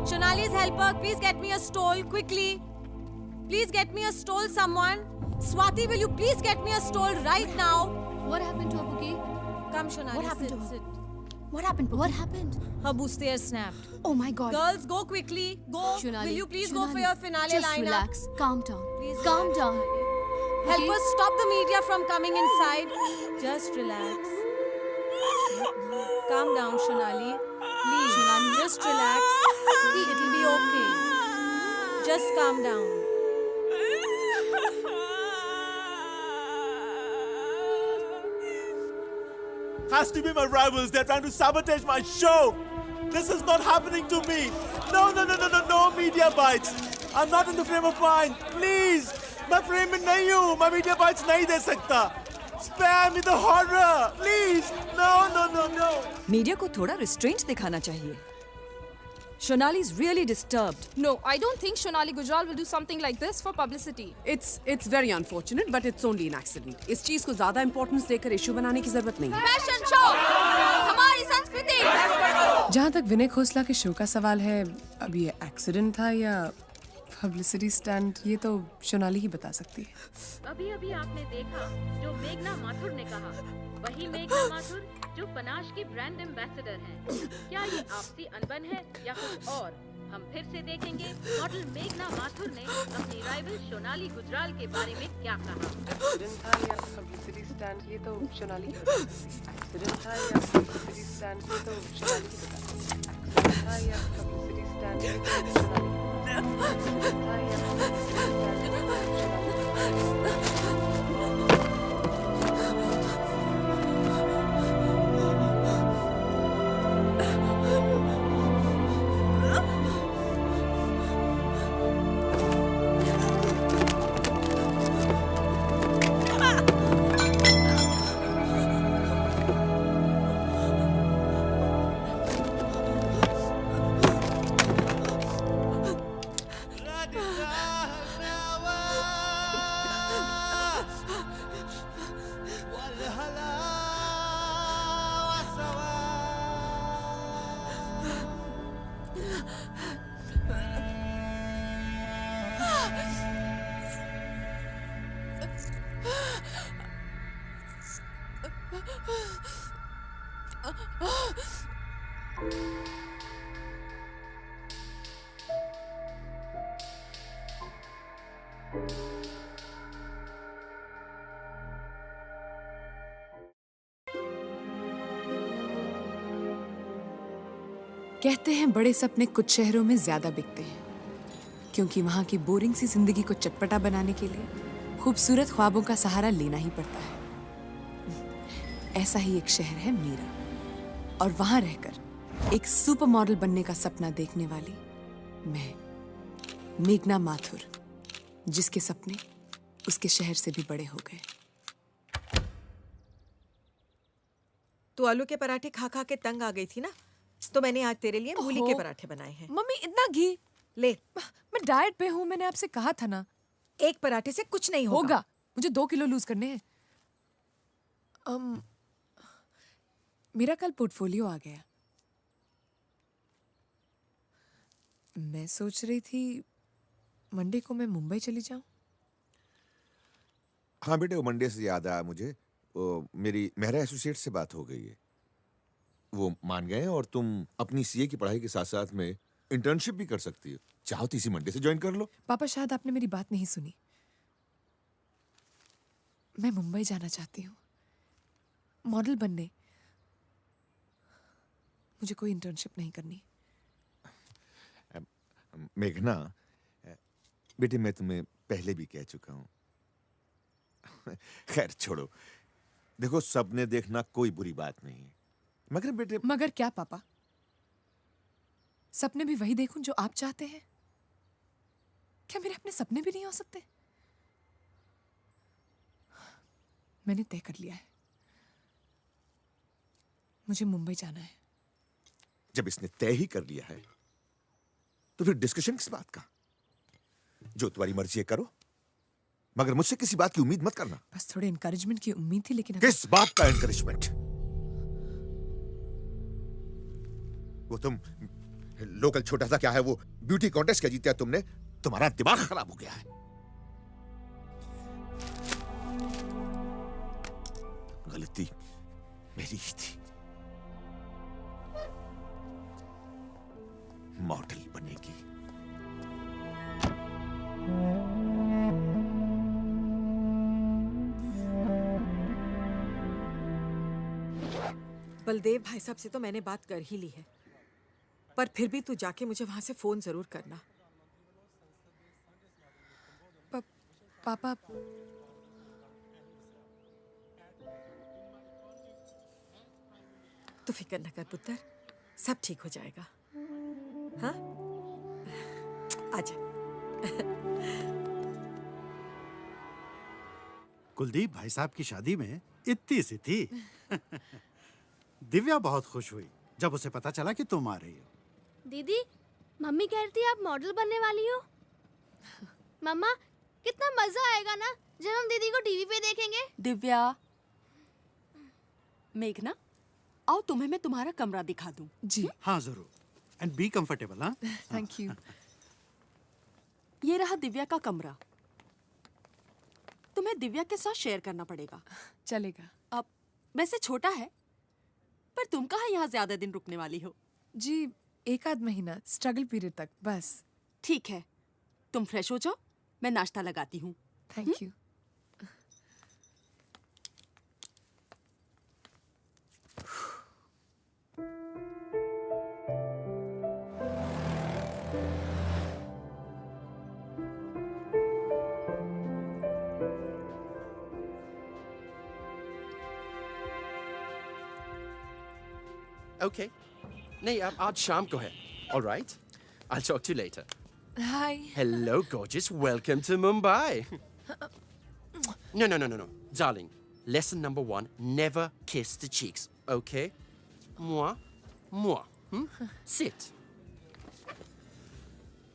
Shonali's helper, please get me a stole quickly. Please get me a stole, someone. Swati, will you please get me a stole right now? What happened to her, Pookie? Come, Shonali, What happened to her? sit. What happened? What happened? Her bustier snapped. Oh my God. Girls, go quickly. Go. Shonali, Will you please go Shonali, for your finale just lineup? relax. Calm down. Please Calm down. Help Okay? us stop the media from coming inside. Just relax. Calm down, Shonali. Please, Shonali, just relax. It'll be okay. Just calm down. Has to be my rivals. They're trying to sabotage my show. This is not happening to me. No media bites. I'm not in the frame of mind. Please. मैं frame में नहीं हूँ. मैं media bites नहीं दे सकता. Spare me the horror. Please. No. Media को थोड़ा restraint दिखाना चाहिए. Shonali is really disturbed. No, I don't think Shonali Gujral will do something like this for publicity. It's very unfortunate, but it's only an accident. इस चीज को ज्यादा importance देकर issue बनाने की जरूरत नहीं है. Fashion show, हमारी संस्कृति. जहाँ तक विनय खोसला के शो का सवाल है, अब ये एक्सीडेंट था या पब्लिसिटी स्टंट, ये तो शोनाली ही बता सकती है. अभी आपने देखा जो मेघना माथुर ने कहा, वही मेघना माथुर जो पनाश की ब्रांड एम्बेसडर हैं. क्या ये आपसी अनबन है या कुछ और? हम फिर से देखेंगे मॉडल मेघना माथुर ने अपनी राइवल शोनाली गुजराल के बारे में क्या कहा. एक्सीडेंट था या पब्लिसिटी स्टंट, ये तो शोनाली ही बता सकती है. एक्सीडेंट था या पब्लिसिटी स्टंट, ये तो शोनाली ही बता सकती है. एक्सीडेंट था या पब्लिसिटी स्टंट, ये तो शोनाली ही बता सकती है. एक्सीडेंट था या पब्लिसिटी स्टंट, ये तो शोनाली कहते हैं बड़े सपने कुछ शहरों में ज्यादा बिकते हैं, क्योंकि वहां की बोरिंग सी जिंदगी को चटपटा बनाने के लिए खूबसूरत ख्वाबों का सहारा लेना ही पड़ता है. ऐसा ही एक शहर है मीरा, और वहां रहकर एक सुपर मॉडल बनने का सपना देखने वाली मैं, मेघना माथुर, जिसके सपने उसके शहर से भी बड़े हो गए. तू आलू के पराठे खा खा के तंग आ गई थी ना, तो मैंने आज तेरे लिए मूली के पराठे बनाए हैं. मम्मी, इतना घी ले. मैं डाइट पे हूँ, मैंने आपसे कहा था ना. एक पराठे से कुछ नहीं होगा. मुझे 2 किलो लूज करने हैं. मेरा कल पोर्टफोलियो आ गया. मैं सोच रही थी मंडे को मैं मुंबई चली जाऊं. हाँ बेटे, वो मंडे से याद आया मुझे, मेरी मेहरा एसोसिएट से बात हो गई है. वो मान गए हैं और तुम अपनी सीए की पढ़ाई के साथ साथ में इंटर्नशिप भी कर सकती हो. चाहो तो इसी मंडे से ज्वाइन कर लो. पापा, शायद आपने मेरी बात नहीं सुनी. मैं मुंबई जाना चाहती हूँ मॉडल बनने. मुझे कोई इंटर्नशिप नहीं करनी. मेघना, बेटे मैं तुम्हें पहले भी कह चुका हूँ. खैर छोड़ो. देखो, सपने देखना कोई बुरी बात नहीं है, मगर बेटे. मगर क्या पापा? सपने भी वही देखूं जो आप चाहते हैं? क्या मेरे अपने सपने भी नहीं हो सकते? मैंने तय कर लिया है, मुझे मुंबई जाना है. जब इसने तय ही कर लिया है तो फिर डिस्कशन किस बात का? जो तुम्हारी मर्जी है करो, मगर मुझसे किसी बात की उम्मीद मत करना। बस थोड़े एनकरेजमेंट की उम्मीद थी, लेकिन किस बात का एनकरेजमेंट? वो तुम लोकल छोटा सा क्या है, वो ब्यूटी कॉन्टेस्ट क्या जीता तुमने? तुम्हारा दिमाग खराब हो गया है। गलती मेरी ही थी। मॉडल बनेगी। बलदेव भाई साहब से तो मैंने बात कर ही ली है, पर फिर भी तू जाके मुझे वहां से फोन जरूर करना। पापा, तू फिक्र न कर पुत्र, सब ठीक हो जाएगा। हाँ, आजा। कुलदीप भाई साहब की शादी में इतनी सी थी। दिव्या बहुत खुश हुई जब उसे पता चला कि तुम आ रही हो। दीदी, मम्मी कह रही थी आप मॉडल बनने वाली हो। मम्मा, कितना मजा आएगा ना जब हम दीदी को टीवी पे देखेंगे। दिव्या, मेघना, आओ तुम्हें मैं तुम्हारा कमरा दिखा दूं। जी हाँ जरूर, एंड बी कंफर्टेबल। हाँ, थैंक यू। ये रहा दिव्या का कमरा। तुम्हें दिव्या के साथ शेयर करना पड़ेगा। चलेगा। अब वैसे छोटा है, पर तुम कहाँ यहाँ ज्यादा दिन रुकने वाली हो? जी 1 आध महीना, स्ट्रगल पीरियड तक बस। ठीक है, तुम फ्रेश हो जाओ, मैं नाश्ता लगाती हूँ। Thank you. Okay. नहीं, अब आज शाम को है. All right. I'll talk to you later. Hi. Hello, gorgeous. Welcome to Mumbai. No. Darling, lesson number 1, never kiss the cheeks, okay? Moi. Sit.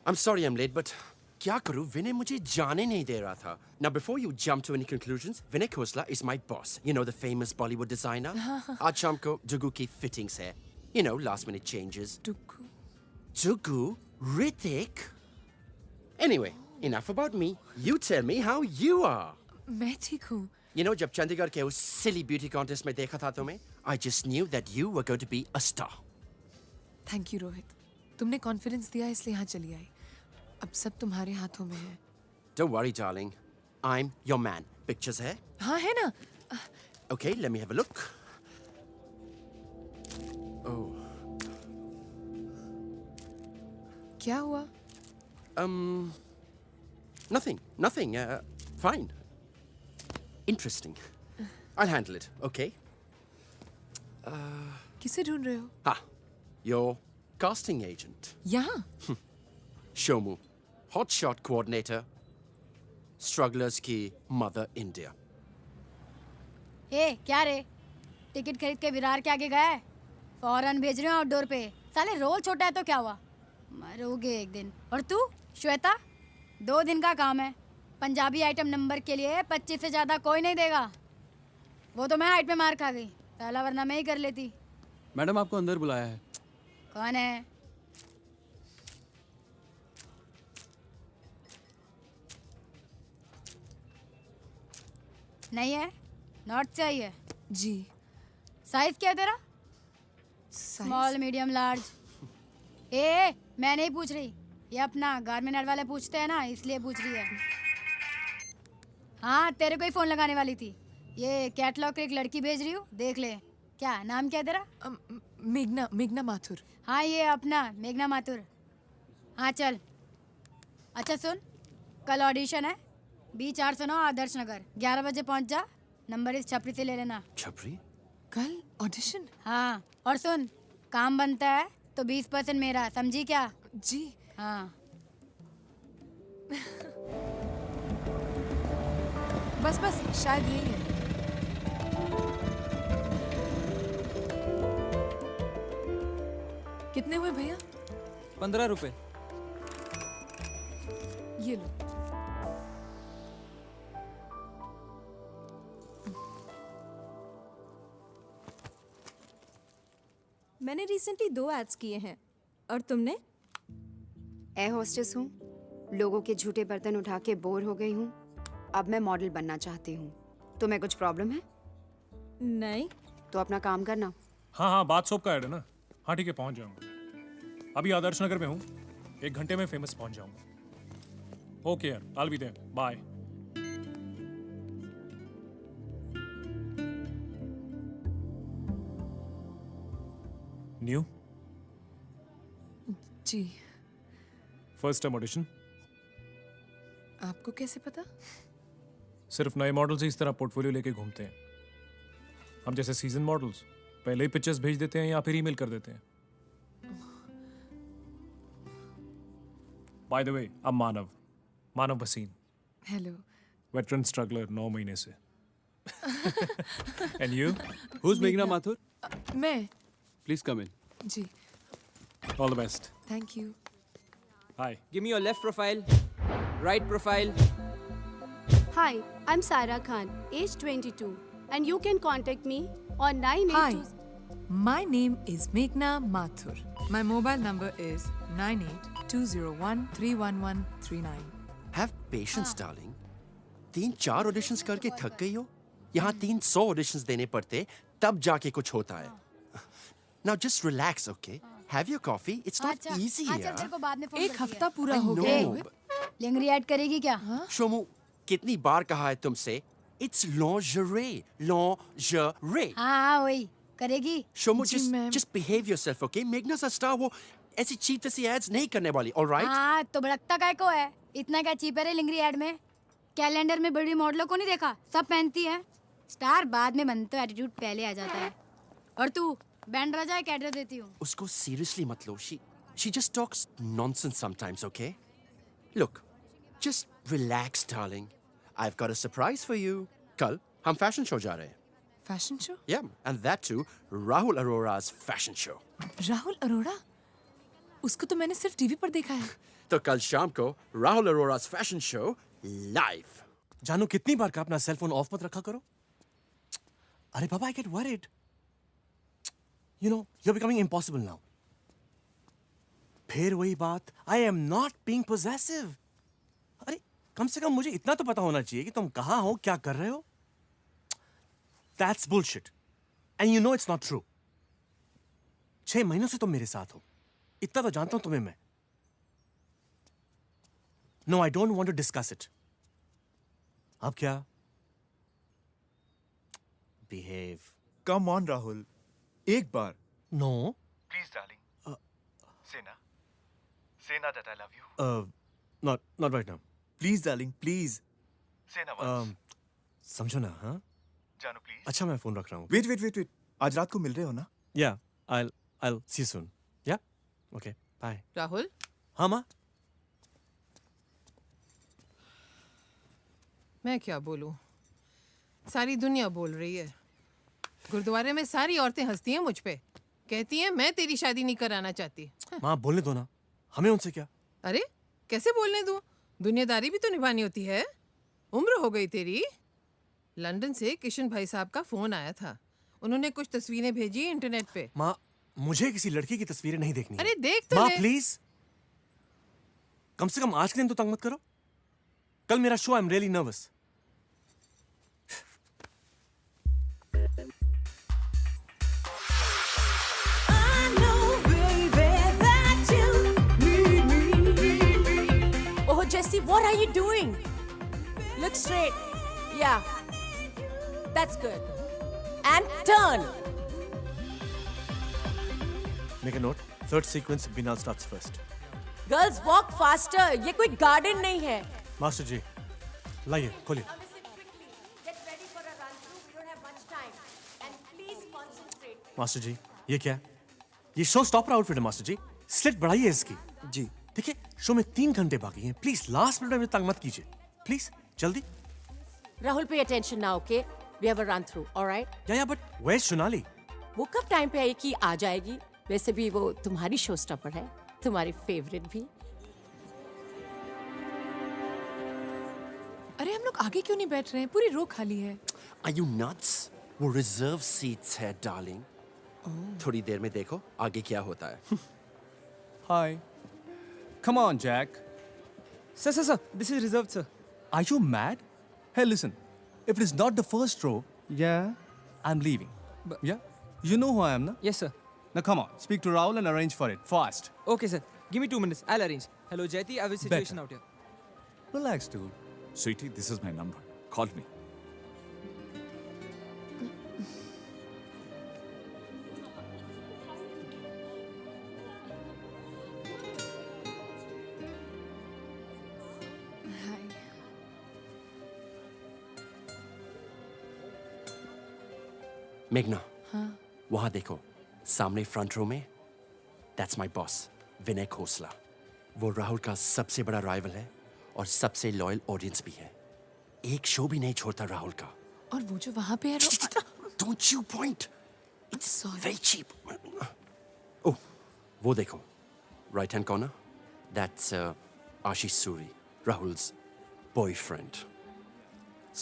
I'm sorry I'm late, but क्या करूं? Vinay मुझे जाने नहीं दे रहा था. Now, before you jump to any conclusions, Vinay Khosla is my boss. You know, the famous Bollywood designer. आज शाम को Dugu की fittings है. You know, last minute changes. Dugu? Hrithik? Anyway, enough about me. You tell me how you are. मैं ठीक हूँ। You know, जब चंडीगढ़ के उस silly beauty contest में देखा था तुम्हें, I just knew that you were going to be a star. Thank you Rohit, तुमने कॉन्फिडेंस दिया इसलिए यहाँ चली आई। अब सब तुम्हारे हाथों में है। Don't worry, darling. I'm your man. Pictures है? हाँ है ना। Okay, let me have a look. Oh. क्या हुआ? Nothing. Fine. Interesting. I'll handle it, okay? किसे ढूंढ रहे हो? Ah, your casting agent. यहाँ? Shomu, hotshot coordinator, strugglers की mother India. ए, क्या रे? टिकट खरीद के विरार के आगे गया है? फौरन भेज रहे हो आउटडोर पे। साले रोल छोटा है तो क्या हुआ? मरोगे एक दिन। और तू, श्वेता? 2 दिन का काम है। पंजाबी आइटम नंबर के लिए 25 से ज्यादा कोई नहीं देगा। वो तो मैं हाइट में मार खा गई। पहला वरना मैं ही कर लेती। मैडम आपको अंदर बुलाया है। कौन है? नहीं है? नॉट चाहिए? जी। साइज क्या है तेरा? Small, medium, large? ए, मैं नहीं पूछ रही। ये अपना गारमेंट वाले पूछते हैं ना, इसलिए पूछ रही है। हाँ, तेरे को ही फोन लगाने वाली थी। ये कैटलॉग एक लड़की भेज रही हूँ, देख ले। क्या नाम क्या है तेरा? मेघना माथुर। हाँ, ये अपना मेघना माथुर। हाँ चल। अच्छा सुन, कल ऑडिशन है, B409 आदर्श नगर। 11 बजे पहुँच जा। नंबर इस छपरी से ले लेना। छपरी? कल ऑडिशन? हाँ, और सुन, काम बनता है तो 20% मेरा, समझी क्या? जी। हाँ। बस शायद यही है। कितने हुए भैया? 15 रुपए। ये लो। मैंने रिसेंटली 2 एड्स किए हैं और तुमने? एयर होस्टेस हूँ, लोगों के झूठे बर्तन उठा के बोर हो गई हूँ। अब मैं मॉडल बनना चाहती हूँ। तुम्हें कुछ प्रॉब्लम है? नहीं। तो अपना काम करना। हाँ हाँ, बात सोप का ऐड है ना? हाँ ठीक है, पहुंच जाऊंगा। अभी आदर्श नगर में हूँ, 1 घंटे में फेमस पहुंच जाऊंगा। ओके यार, I will be there, bye. New? जी। First time audition? आपको कैसे पता? सिर्फ नए मॉडल्स ही इस तरह पोर्टफोलियो लेके घूमते हैं। हम जैसे सीजन मॉडल्स पहले ही पिक्चर्स भेज देते हैं या फिर ईमेल कर देते हैं। बाय द वे, अब मानव भसीन। हेलो। वेटरन स्ट्रगलर 9 महीने से। And you? Who's मेघना माथुर? मैं। Please come in. जी। All the best. Thank you. Hi. Give me your left profile, right profile. Hi, I'm Sarah Khan, age 22, and you can contact me on 982. Hi, my name is Meghna Mathur. My mobile number is 9820131139. Have patience, darling. 3-4 auditions करके थक गई हो? यहाँ 300 auditions देने पड़ते तब जाके कुछ होता है। Now just relax, okay? Have your coffee. It's not easy, अच्छा, यार। तेरे को बाद में फोन एक हफ्ता पूरा I हो गया know. है। लिंगरी ऐड करेगी क्या? शोमू, कितनी बार कहा है तुमसे? It's lingerie, lingerie. हाँ वही करेगी। Shomu, just behave yourself, okay? मेघना सा स्टार वो ऐसी चीप सी एड्स नहीं करने वाली, all right? हाँ तो भड़कता काय को है? इतना क्या चीप है रे लिंगरी ऐड में? कैलेंडर में बड़ी मॉडलों को नहीं देखा? सब पहनती है। स्टार बाद में बनते, एटीट्यूड पहले आ जाता है। और तू बैंड राजा एक एड्रेस देती हूँ। उसको seriously मत लो. She just talks nonsense sometimes, okay? Look, just relax, darling. I've got a surprise for you. कल हम फैशन शो जा रहे हैं. Fashion show? Yeah, and that too, Rahul Arora's fashion show. Rahul Arora? उसको तो मैंने सिर्फ टीवी पर देखा है। तो कल शाम को Rahul Arora's fashion show live. जानू, कितनी बार का अपना सेल फोन ऑफ मत रखा करो। अरे बाबा, I get worried. You know, you're becoming impossible now. फिर वही बात, I am not being possessive. अरे कम से कम मुझे इतना तो पता होना चाहिए कि तुम कहाँ हो, क्या कर रहे हो। That's bullshit. And you know it's not true. 6 महीनों से तुम मेरे साथ हो, इतना तो जानता हूं तुम्हें मैं। No, I don't want to discuss it. अब क्या? Behave. Come on, Rahul. एक बार। No. Please, darling. Say na. Say na that I love you. Not right now. Please, darling. Please. Say na once. समझो ना, हाँ? जानू, please. अच्छा, मैं phone रख रहा हूँ। Wait. आज रात को मिल रहे हो ना? Yeah, I'll see you soon. Yeah? Okay, bye. Rahul? हाँ माँ? मैं क्या बोलूं? सारी दुनिया बोल रही है। गुरुद्वारे में सारी औरतें हंसती हैं मुझ पे, कहती हैं मैं तेरी शादी नहीं कराना चाहती। माँ, बोलने दो ना, हमें उनसे क्या? अरे कैसे बोलने दूं? दुनियादारी भी तो निभानी होती है। उम्र हो गई तेरी। लंदन से किशन भाई साहब का फोन आया था, उन्होंने कुछ तस्वीरें भेजी इंटरनेट पे। माँ, मुझे किसी लड़की की तस्वीरें नहीं देखनी। अरे देख तो माँ ले। प्लीज, कम से कम आज के दिन तो तंग मत करो। कल मेरा show, I am really nervous. Jessie, what are you doing? Look straight. Yeah. That's good. And turn. Make a note. Third sequence, Binal starts first. Girls, walk faster. ये कोई garden नहीं है. मास्टर जी, लाइए, खोलिए। Get ready for a run through. We don't have much time. And please concentrate. Master ji, ये क्या? ये show stopper outfit है मास्टर जी। स्लिट बढ़ाइए इसकी। जी। देखिए, शो में 3 घंटे बाकी हैं। प्लीज लास्ट मिनट में तंग मत कीजिए। प्लीज जल्दी। Rahul, pay attention now, okay? We have a run through, all right? या बट where's सोनाली? वो कब टाइम पे आई कि आ जाएगी? वैसे भी वो तुम्हारी शो स्टॉपर है, तुम्हारी फेवरेट भी। अरे हम लोग आगे क्यों नहीं बैठ रहे हैं? पूरी रो खाली है। Are you nuts? वो रिजर्व सीट्स है डार्लिंग। थोड़ी देर में देखो आगे क्या होता है। Hi. Come on, Jack. Sir, this is reserved, sir. Are you mad? Hey, listen. If it is not the first row, Yeah. I'm leaving. Yeah? You know who I am, na? Yes, sir. Now come on, speak to Rahul and arrange for it. Fast. Okay, sir. Give me 2 minutes. I'll arrange. Hello, Jayati. I have a situation out here. Relax, dude. Sweetie, this is my number. Call me. मेघना, हाँ? वहां देखो सामने front row में। That's my boss विनय खोसला। वो राहुल का सबसे बड़ा राइवल है और सबसे लॉयल ऑडियंस भी है। एक शो भी नहीं छोड़ता राहुल का। और वो जो वहां पे है don't you point, it's very cheap. Oh, वो देखो right hand corner, that's Ashish Suri, Rahul's boyfriend.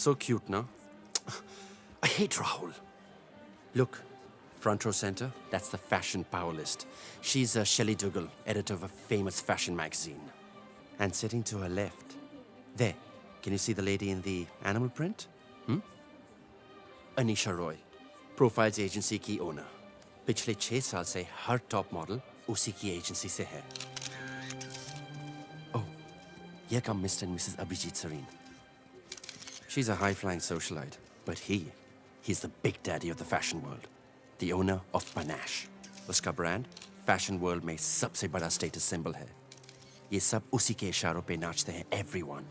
So cute ना? I hate Rahul. Look, front row center, that's the fashion power list. She's Shelley Dougal, editor of a famous fashion magazine. And sitting to her left, there, can you see the lady in the animal print? Anisha Roy, Profiles Agency की owner. पिछले 6 साल से हर top model उसी की agency से है. Oh, here come Mr. and Mrs. Abhijit Sareen. She's a high-flying socialite, but he's the big daddy of the fashion world, the owner of Panache. उसका brand fashion world में सबसे बड़ा status symbol है. ये सब उसी के इशारों पे नाचते हैं everyone.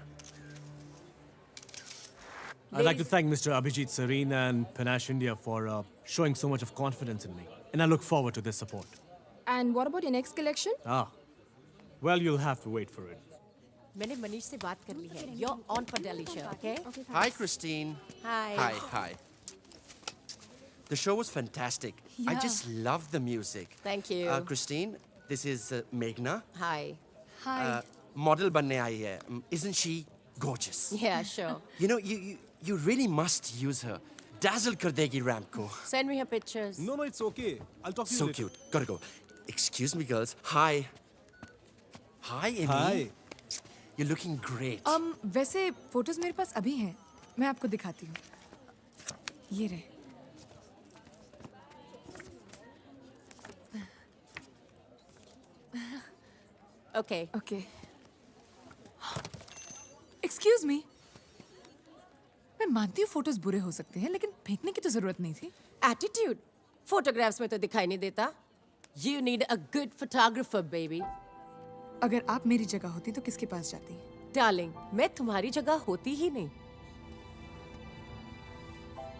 I'd like to thank Mr. Abhijit Sareen and Panache India for showing so much of confidence in me. And I look forward to this support. And what about your next collection? Well, you'll have to wait for it. मैंने मनीष से बात कर ली है. You're on for Delhi, okay? Hi, Christine. Hi. Hi. The show was fantastic. I just love the music. Thank you. Christine, this is Meghna. Hi. Model बनने आई है. Isn't she gorgeous? Yeah, sure. You know, you really must use her. Dazzle कर देगी ramp को. Send me her pictures. No, it's okay. I'll talk to you So later. cute. Gotta go. Excuse me, girls. Hi. Hi, Amy. Hi. You're looking great. वैसे photos मेरे पास अभी हैं, मैं आपको दिखाती हूँ। ये रहे। Okay. Excuse me. मैं मानती हूँ फोटोज बुरे हो सकते हैं, लेकिन फेंकने की तो जरूरत नहीं थी। Attitude. Photographs में तो दिखाई नहीं देता. You need a good photographer, baby. अगर आप मेरी जगह होती तो किसके पास जाती? Darling, मैं तुम्हारी जगह होती ही नहीं.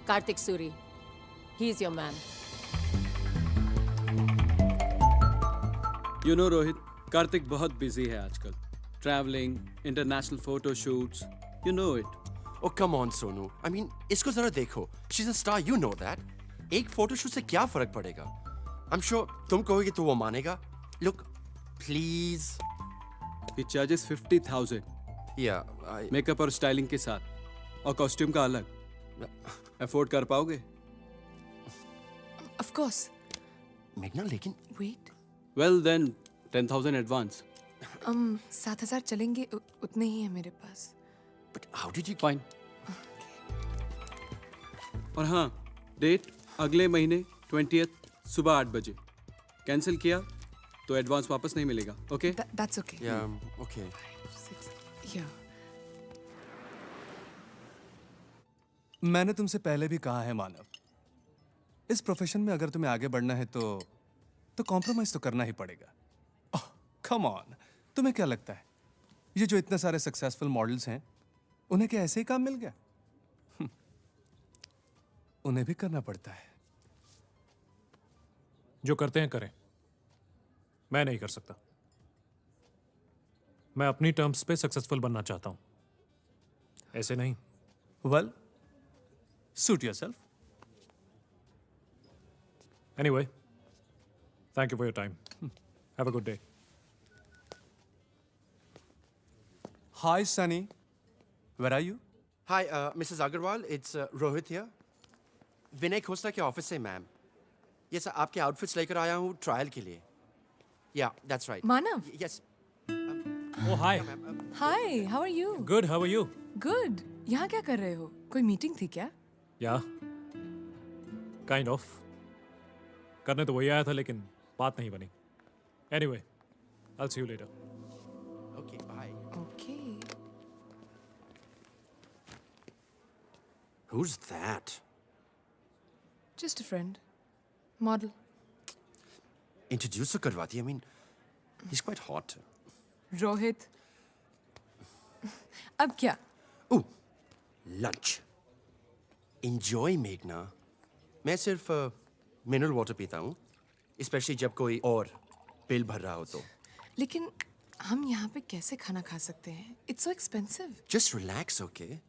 Kartik Suri. He's your man. You know, Rohit, Kartik बहुत बिजी है आजकल. Traveling, international photo shoots. You know it. Oh, come on, Sonu. I mean, इसको जरा देखो. She's a star, you know that. एक फोटो शूट से क्या फर्क पड़ेगा? I'm sure तुम कहोगे तो वो मानेगा. Look, please. He charges 50,000. Yeah, makeup और स्टाइलिंग के साथ, और कॉस्ट्यूम का अलग. अफोर्ड कर पाओगे? Of course. मेघना, लेकिन Wait. Well then, 10,000 advance. 7,000 चलेंगे, उतने ही है मेरे पास. But how did you? Fine. और हाँ, डेट अगले महीने 20th सुबह 8 बजे. कैंसिल किया तो एडवांस वापस नहीं मिलेगा. Okay? That's okay. Yeah, okay. 5, 6. Yeah. मैंने तुमसे पहले भी कहा है मानव, इस प्रोफेशन में अगर तुम्हें आगे बढ़ना है तो कॉम्प्रोमाइज तो करना ही पड़ेगा. कम ऑन, तुम्हें क्या लगता है ये जो इतने सारे सक्सेसफुल मॉडल्स हैं उन्हें क्या ऐसे ही काम मिल गया? उन्हें भी करना पड़ता है. जो करते हैं करें, मैं नहीं कर सकता. मैं अपनी टर्म्स पे सक्सेसफुल बनना चाहता हूं, ऐसे नहीं. Well, suit yourself. Anyway, Thank you for your time. Have a good day. Hi, Sunny. Where are you? Hi, Mrs. Agarwal. It's Rohit here. विनय खोसला के ऑफिस से मैम. Yes, आपके आउटफिट्स लेकर आया हूँ ट्रायल के लिए. Yeah, that's right. Manav. Yes. Oh, hi. Hi, how are you? Good, how are you? Good. यहाँ क्या कर रहे हो? कोई मीटिंग थी क्या? Yeah. Kind of. करने तो वही आया था लेकिन बात नहीं बनी. Anyway, I'll see you later. Okay, bye. Okay. Who's that? Just a friend. Model. Introduce Karwati. I mean, he's quite hot. Rohit. अब क्या? Ooh, lunch. Enjoy, मेघना. मैं सिर्फ मिनरल वाटर पीता हूँ, स्पेशली जब कोई और बिल भर रहा हो तो. लेकिन हम यहाँ पे कैसे खाना खा सकते हैं? It's so expensive. Just relax, okay?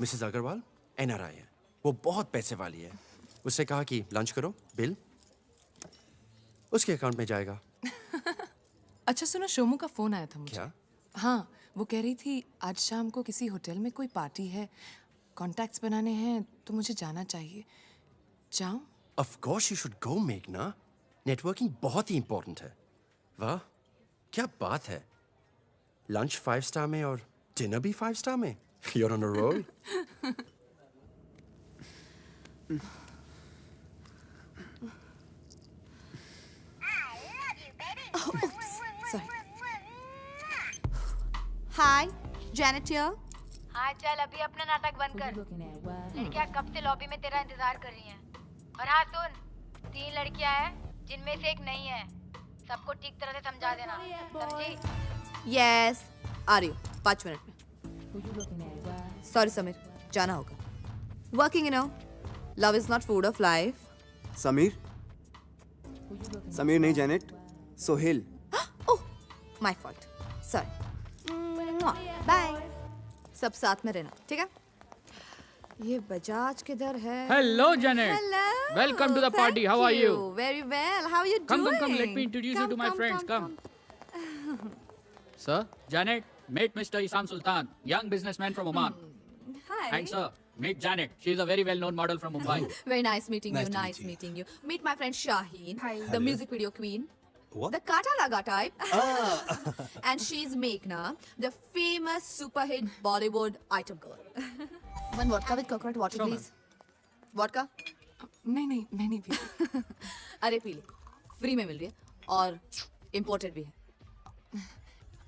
Mrs. Agarwal NRI है, वो बहुत पैसे वाली है. उससे कहा कि लंच करो, बिल उसके अकाउंट में जाएगा. अच्छा सुनो, शोमू का फोन आया था मुझे. क्या? हाँ, वो कह रही थी आज शाम को किसी होटल में कोई पार्टी है, कॉन्टैक्ट्स बनाने हैं तो मुझे जाना चाहिए. जाऊं? Of course you should go, मेघना. नेटवर्किंग बहुत ही इंपॉर्टेंट है. वाह, क्या बात है. लंच 5 स्टार में और डिनर भी 5 स्टार में. You're on a roll. Hi, Janet here. हाँ चल अभी अपना नाटक बंद कर. लड़कियाँ कब से लॉबी में तेरा इंतजार कर रही हैं. और हाँ सुन, 3 लड़कियाँ हैं जिनमें से एक नहीं है. सबको ठीक तरह से समझा देना, समझी? Yes, आ रही हूँ 5 मिनट में. Sorry समीर, जाना होगा. Working, you know. Love is not food of life. Sameer? Sameer नहीं Janet, Sohail. Oh, my fault. Sorry. Bye. सब साथ में रहना, ठीक है? ये बजाज किधर है? Hello, Janet. Hello. Welcome to the party. How are Thank you? Very well. How are you Come, doing? come, come. Let me introduce you to my friends. Come. Sir, Janet, meet Mr. Isan Sultan, young businessman from Oman. Hi. And sir, meet Janet. She is a very well-known model from Mumbai. Very nice meeting Nice you. to Nice meet meeting you. Meet my friend Shaheen, the Hello. music video queen. What? The Kata Laga type. And she's Meghna, the famous super hit Bollywood item girl. One vodka with coconut water, Sure, please. Vodka? नहीं नहीं, मैं नहीं पीती. अरे P ले, free में मिल रही है और इम्पोर्टेड भी है.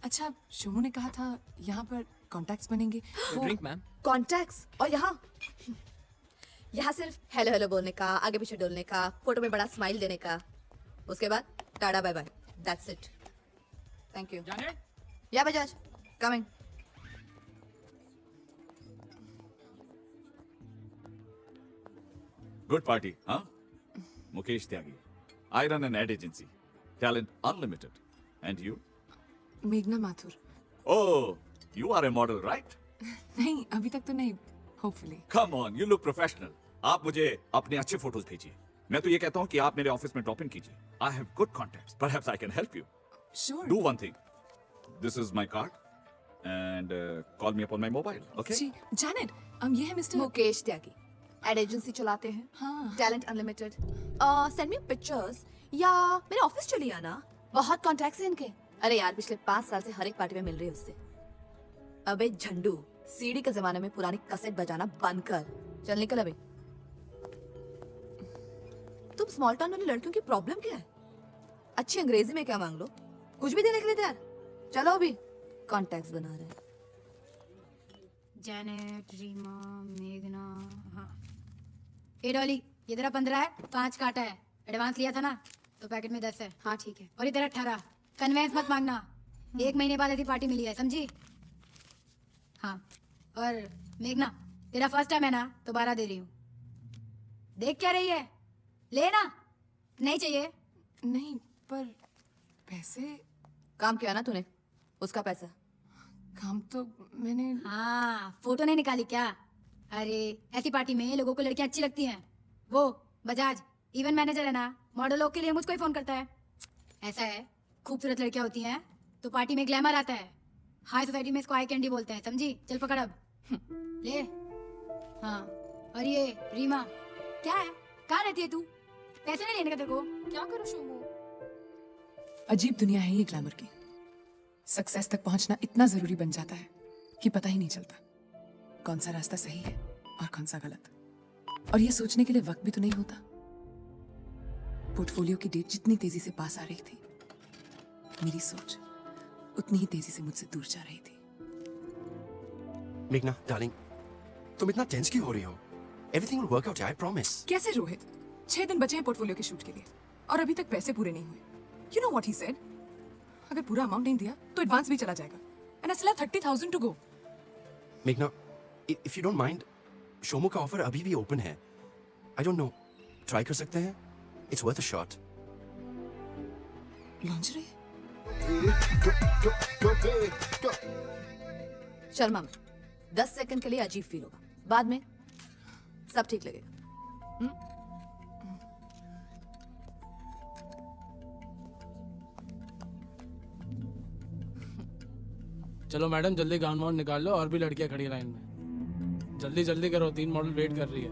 अच्छा, शोमू ने कहा था यहाँ पर कॉन्टैक्ट्स बनेंगे. Drink, ma'am. कॉन्टैक्ट्स और यहाँ सिर्फ हेलो हेलो बोलने का, आगे पीछे डोलने का, फोटो में बड़ा स्माइल देने का. उसके बाद tata bye bye. That's it. Thank you. Yeah Bajaj, coming. Good party, huh? Mukesh Tyagi. I run an ad agency. Talent Unlimited. And you? मेघना Mathur. Oh, you are a model, right? नहीं, अभी तक तो नहीं. Hopefully. Come on, you look professional. आप मुझे अपने अच्छे फोटोज भेजिए. मैं तो ये कहता हूँ कि आप मेरे ऑफिस में ड्रॉप इन कीजिए. I have good contacts. Perhaps I can help you. Sure. Do one thing. This is my card. And call me up on my mobile, okay? Ji, Janet, ये है मिस्टर मुकेश त्यागी. Ad agency चलाते हैं. हाँ. Talent unlimited. Send me pictures या मेरे office चली आना. बहुत कॉन्टैक्ट्स हैं इनके. अरे यार, पिछले 5 साल से हर एक पार्टी में मिल रही है उससे. अबे झंडू, सीडी के जमाने में पुरानी कैसेट बजाना बंद कर. चल निकल अभी. तुम स्मॉल टाउन वाली लड़कियों की प्रॉब्लम क्या है? अच्छी अंग्रेजी में क्या मांग लो, कुछ भी देने के लिए तैयार. चलो अभी कॉन्टैक्ट्स बना रहे हैं. जेनेट, रीमा, मेघना. हाँ. ए डॉली, ये तेरा 15 है, 5 काटा है. एडवांस लिया था ना, तो पैकेट में 10 है. हाँ ठीक है. और ये तेरा 18. कन्वेंस मत मांगना. 1 महीने बाद ऐसी पार्टी मिली है, समझी? हाँ. और मेघना, तेरा फर्स्ट टाइम है ना, तो 12 दे रही हूँ. देख क्या रही है? लेना. नहीं चाहिए? नहीं, पर पैसे. काम किया ना तूने, उसका पैसा. काम तो मैंने. हाँ, फोटो नहीं निकाली क्या? अरे ऐसी पार्टी में लोगों को लड़कियां अच्छी लगती हैं. वो बजाज इवेंट मैनेजर है ना, मॉडलों के लिए मुझको ही फोन करता है. ऐसा है, खूबसूरत लड़कियां होती हैं तो पार्टी में ग्लैमर आता है, हाई सोसाइटी में इसको आई कैंडी बोलते हैं, समझी? चल पकड़ अब। ले। हाँ, और ये रीमा क्या है? कहाँ रहती है तू? पैसे नहीं लेने का तेरे को? क्या करूँ शोमू? अजीब दुनिया है ये ग्लैमर की। सक्सेस तक पहुंचना इतना जरूरी बन जाता है कि पता ही नहीं चलता कौन सा रास्ता सही है और कौन सा गलत। और ये सोचने के लिए वक्त भी तो नहीं होता। पोर्टफोलियो की डेट जितनी तेजी से पास आ रही थी, मेरी सोच उतनी ही तेजी से मुझसे दूर जा रही थी। मेघना डार्लिंग, तुम इतना टेंस क्यों हो रही हो? Everything will work out, I promise. कैसे रोहित? 6 दिन बचे हैं पोर्टफोलियो के शूट के लिए और अभी तक पैसे पूरे नहीं हुए। You know what he said? अगर पूरा अमाउंट नहीं दिया तो एडवांस भी चला जाएगा। And I still have 30,000 to go. मेघना, if you don't mind, Shomu का ऑफर अभी भी ओपन है। आई डोंट नो, ट्राई कर सकते हैं? It's worth a shot. Lingerie? Sharma मत, 10 सेकंड के लिए अजीब फील होगा, बाद में सब ठीक लगेगा। चलो मैडम, जल्दी गाउन वाउन निकाल लो, और भी लड़कियां खड़ी लाइन में। जल्दी जल्दी करो, 3 मॉडल वेट कर रही है।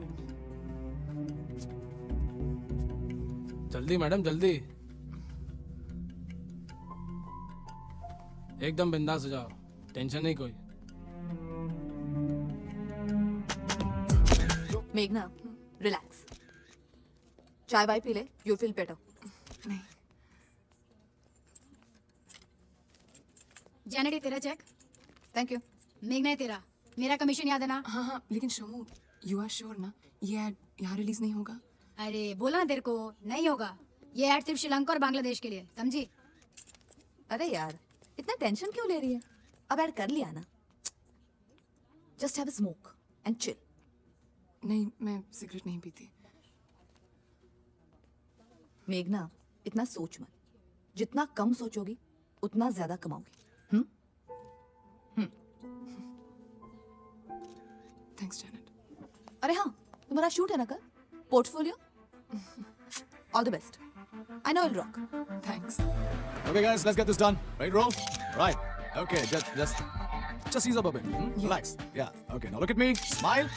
जल्दी मैडम, जल्दी। एकदम बिंदास हो जाओ, टेंशन नहीं कोई। मेघना, रिलैक्स, चाय वाय पी ले, यू फील बेटर। नहीं। जैनेट, तेरा चेक। Thank you. मेघना है तेरा, मेरा कमीशन याद है ना? हाँ हाँ, लेकिन शोमू, यू आर श्योर ना ये ऐड यहाँ रिलीज नहीं होगा? अरे बोला ना तेरे को, नहीं होगा। ये ऐड सिर्फ श्रीलंका और बांग्लादेश के लिए, समझी? अरे यार, इतना टेंशन क्यों ले रही है? अब ऐड कर लिया ना, just have a smoke and chill. नहीं, मैं सिगरेट नहीं पीती। मेघना, इतना सोच मत, जितना कम सोचोगी उतना ज्यादा कमाओगी। Thanks Janet. अरे हाँ, तुम्हारा शूट है ना कल? Portfolio? All the best. I know it'll rock. Thanks. Okay, guys, let's get this done. Ready, roll? Right. Okay, just ease up a bit. Relax. Yeah. Okay, now look at me. Smile.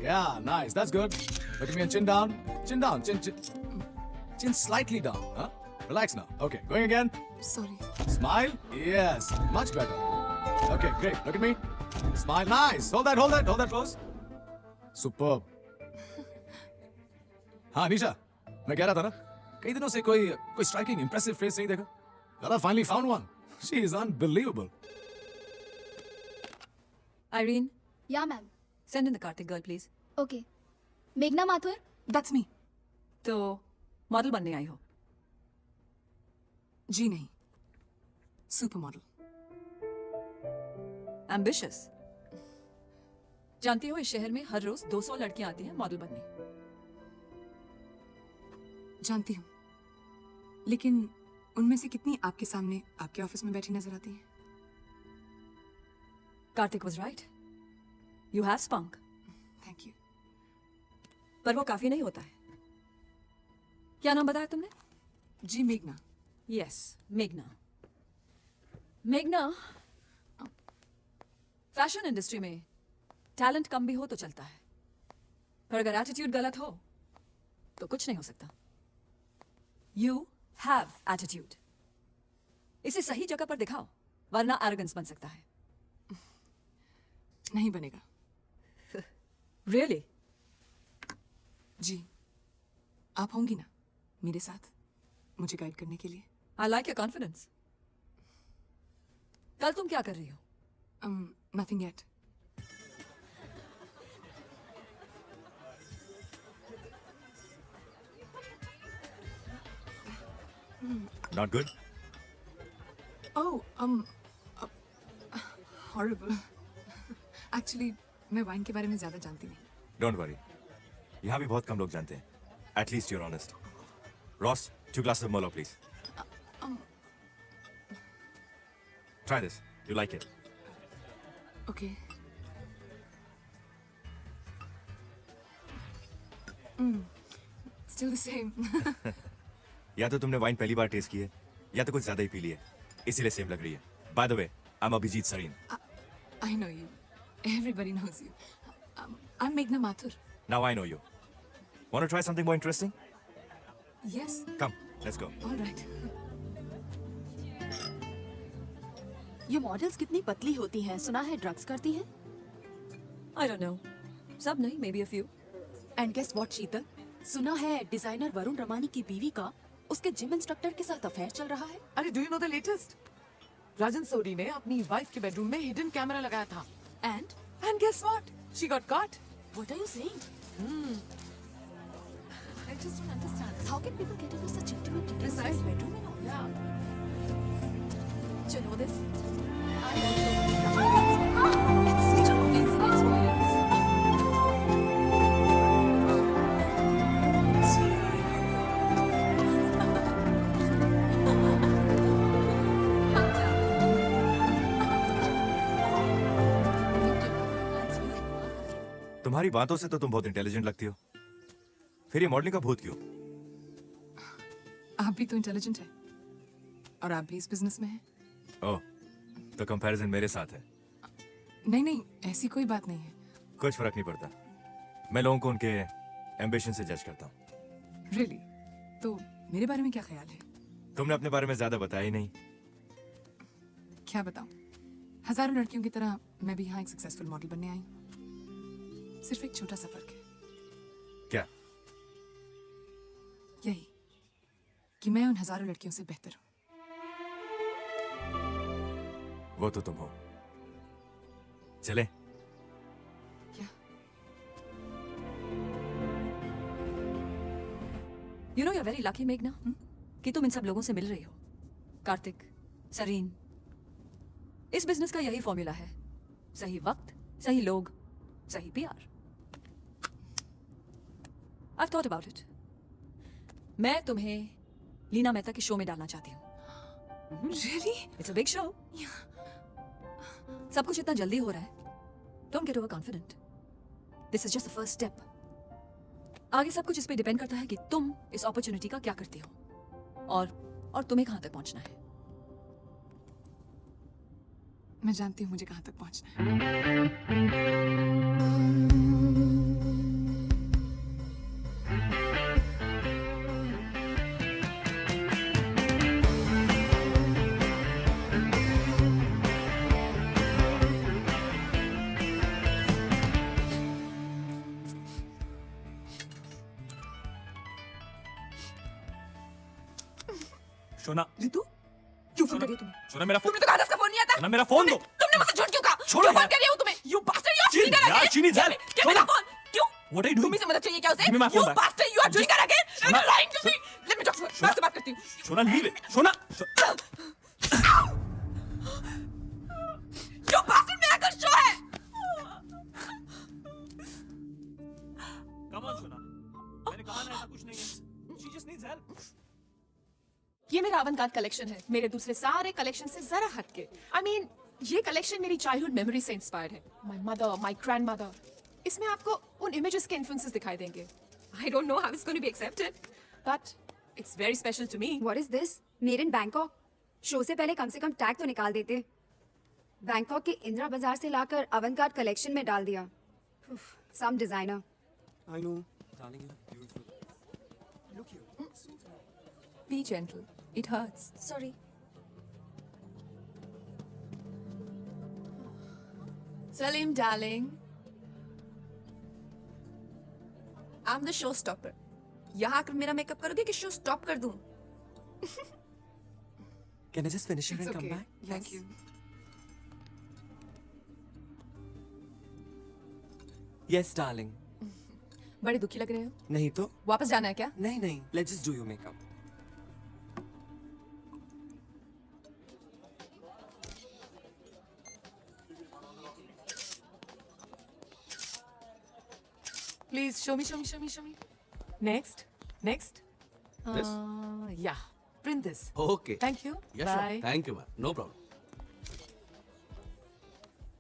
Yeah, nice. That's good. Look at me and chin down. Chin down. Chin slightly down. Huh? Relax now. Okay, going again. Sorry. Smile. Yes, much better. Okay, great. Look at me. Smile. Nice. Hold that close. Superb. हाँ निशा, मैं कह रहा था ना, कई दिनों से कोई स्ट्राइकिंग इंप्रेसिव फेस नहीं देखा। Well, I finally found one. She is unbelievable. Irene, Yeah, ma'am. send in the Karthik girl, please. Okay. मेघना माथुर? That's me. तो मॉडल बनने आई हो? जी नहीं, सुपर मॉडल। Ambitious. जानती हो, इस शहर में हर रोज 200 लड़कियां आती हैं मॉडल बनने। जानती हूँ, लेकिन उनमें से कितनी आपके सामने आपके ऑफिस में बैठी नजर आती हैं? Kartik was right. You have spunk. Thank you. पर वो काफी नहीं होता है। क्या नाम बताया तुमने? जी मेघना। Yes, मेघना। मेघना, फैशन इंडस्ट्री में टैलेंट कम भी हो तो चलता है, पर अगर एटीट्यूड गलत हो तो कुछ नहीं हो सकता। You have attitude. इसे सही जगह पर दिखाओ, वरना एरोगेंस बन सकता है। नहीं बनेगा। Really? जी, आप होंगी ना मेरे साथ मुझे गाइड करने के लिए? I like your confidence. कल तुम क्या कर रही हो? Nothing yet. Not good? Oh, horrible. Actually, मैं वाइन के बारे में ज्यादा जानती नहीं। Don't worry. यहाँ भी बहुत कम लोग जानते हैं. At least you're honest. Ross, 2 glasses of Merlot, please. Try this. You like it? Okay. Still the same. या तो तुमने वाइन पहली बार टेस्ट की है, या तो कुछ ज्यादा ही पी लिया, इसीलिए सेम लग रही है। By the way, I am Abhijeet Sarin. I know you. Everybody knows you. I'm Meghna Mathur. Now I know you. Want to try something more interesting? Yes. Come, let's go. All right. ये models कितनी पतली होती हैं? सुना है drugs करती हैं? I don't know. सब नहीं, maybe a few. And guess what, शीतल? सुना है डिजाइनर वरुण रमानी की बीवी का उसके जिम इंस्ट्रक्टर के साथ अफेयर चल रहा है। अरे do you know the latest? Rajan Sodhi ने अपनी वाइफ के बेडरूम में हिडन कैमरा लगाया था। And guess what? She got caught. What are you saying? I just don't understand. How can people get into such intimate details in his bedroom and all? Yeah. Do you know this? I also. It's such an amazing experience. तुम्हारी बातों से तो तुम बहुत intelligent लगती हो, फिर ये मॉडलिंग का भूत क्यों? आप भी तो इंटेलिजेंट हैं और आप भी इस बिजनेस में हैं। ओह, तो कंपैरिजन मेरे साथ है। नहीं नहीं, ऐसी कोई बात नहीं है। कुछ फर्क नहीं पड़ता, मैं लोगों को उनके एम्बिशन से जज करता हूँ। Really? तो मेरे बारे में क्या ख्याल है? तुमने अपने बारे में ज्यादा बताया ही नहीं। क्या बताऊं? हजारों लड़कियों की तरह मैं भी यहाँ एक सक्सेसफुल मॉडल बनने आई हूँ। सिर्फ एक छोटा सा फर्क है। क्या? यही कि मैं उन हजारों लड़कियों से बेहतर हूँ। वो तो तुम हो। चले? You know you're very lucky, मेघना, कि तुम इन सब लोगों से मिल रही हो। कार्तिक, सरीन, इस बिजनेस का यही फॉर्मूला है। सही वक्त, सही लोग, सही PR. I've thought about it. मैं तुम्हें लीना मेहता के शो में डालना चाहती हूँ। Really? It's a big show. सब कुछ इतना जल्दी हो रहा है। Don't get overconfident. This is just the first step. आगे सब कुछ इस पे डिपेंड करता है कि तुम इस अपॉर्चुनिटी का क्या करती हो और तुम्हें कहां तक पहुंचना है। मैं जानती हूँ मुझे कहां तक पहुंचना है। सोना, रितु, क्यों फोन कर रही हो तुम? सोना मेरा फोन। तुमने तो कहा था उसका फोन नहीं आता। सोना मेरा फोन दो। तुमने मुझसे झूठ क्यों कहा? छोड़ो क्यों फोन यार। कर रही हो तुम्हें? You bastard, you are chill doing that यार, again. चीनी जाल। क्या मेरा फोन? क्यों? What are you doing? तुम्ही से मदद चाहिए क्या उसे? Give me my You phone back. bastard, you are doing that again. सोना- You're lying to me. Let me talk to her. मैं उससे बात करती हूँ। सोना leave it. सोना। You bastard, मेरा कुछ शो है। Come on सोना, मैंने कहा ना ऐसा कुछ नहीं है। She just needs help. ये मेरा अवंगार्ड कलेक्शन है, मेरे दूसरे सारे कलेक्शन से जरा हटके। I mean, ये कलेक्शन मेरी चाइल्डहुड मेमोरी से इंस्पायर्ड है। My mother, my grandmother. इसमें आपको उन इमेजेस के इन्फ्लुएंसेस दिखाई देंगे। I don't know how it's going to be accepted, but it's very special to me. What is this? Made in Bangkok? Show से पहले कम से कम टैग तो निकाल देते। बैंकॉक के इंदिरा बाजार से लाकर अवंगार्ड कलेक्शन में डाल दिया। Some designer. I know, darling, you're beautiful. Look here. Be gentle. It hurts. Sorry. Salim, darling. I'm the showstopper. यहाँ आकर मेरा मेकअप करोगे कि शो स्टॉप कर दूं? Can I just finish it It's and come okay. back? Thank you. Yes, darling. बड़े दुखी लग रहे हो। नहीं तो? वापस जाना है क्या? नहीं नहीं. Let's just do your makeup. Please show me, show me, show me, show me. Next, next. This? Yeah, print this. Okay. Thank you. Yeah, Bye. sure. Thank you, man. No problem.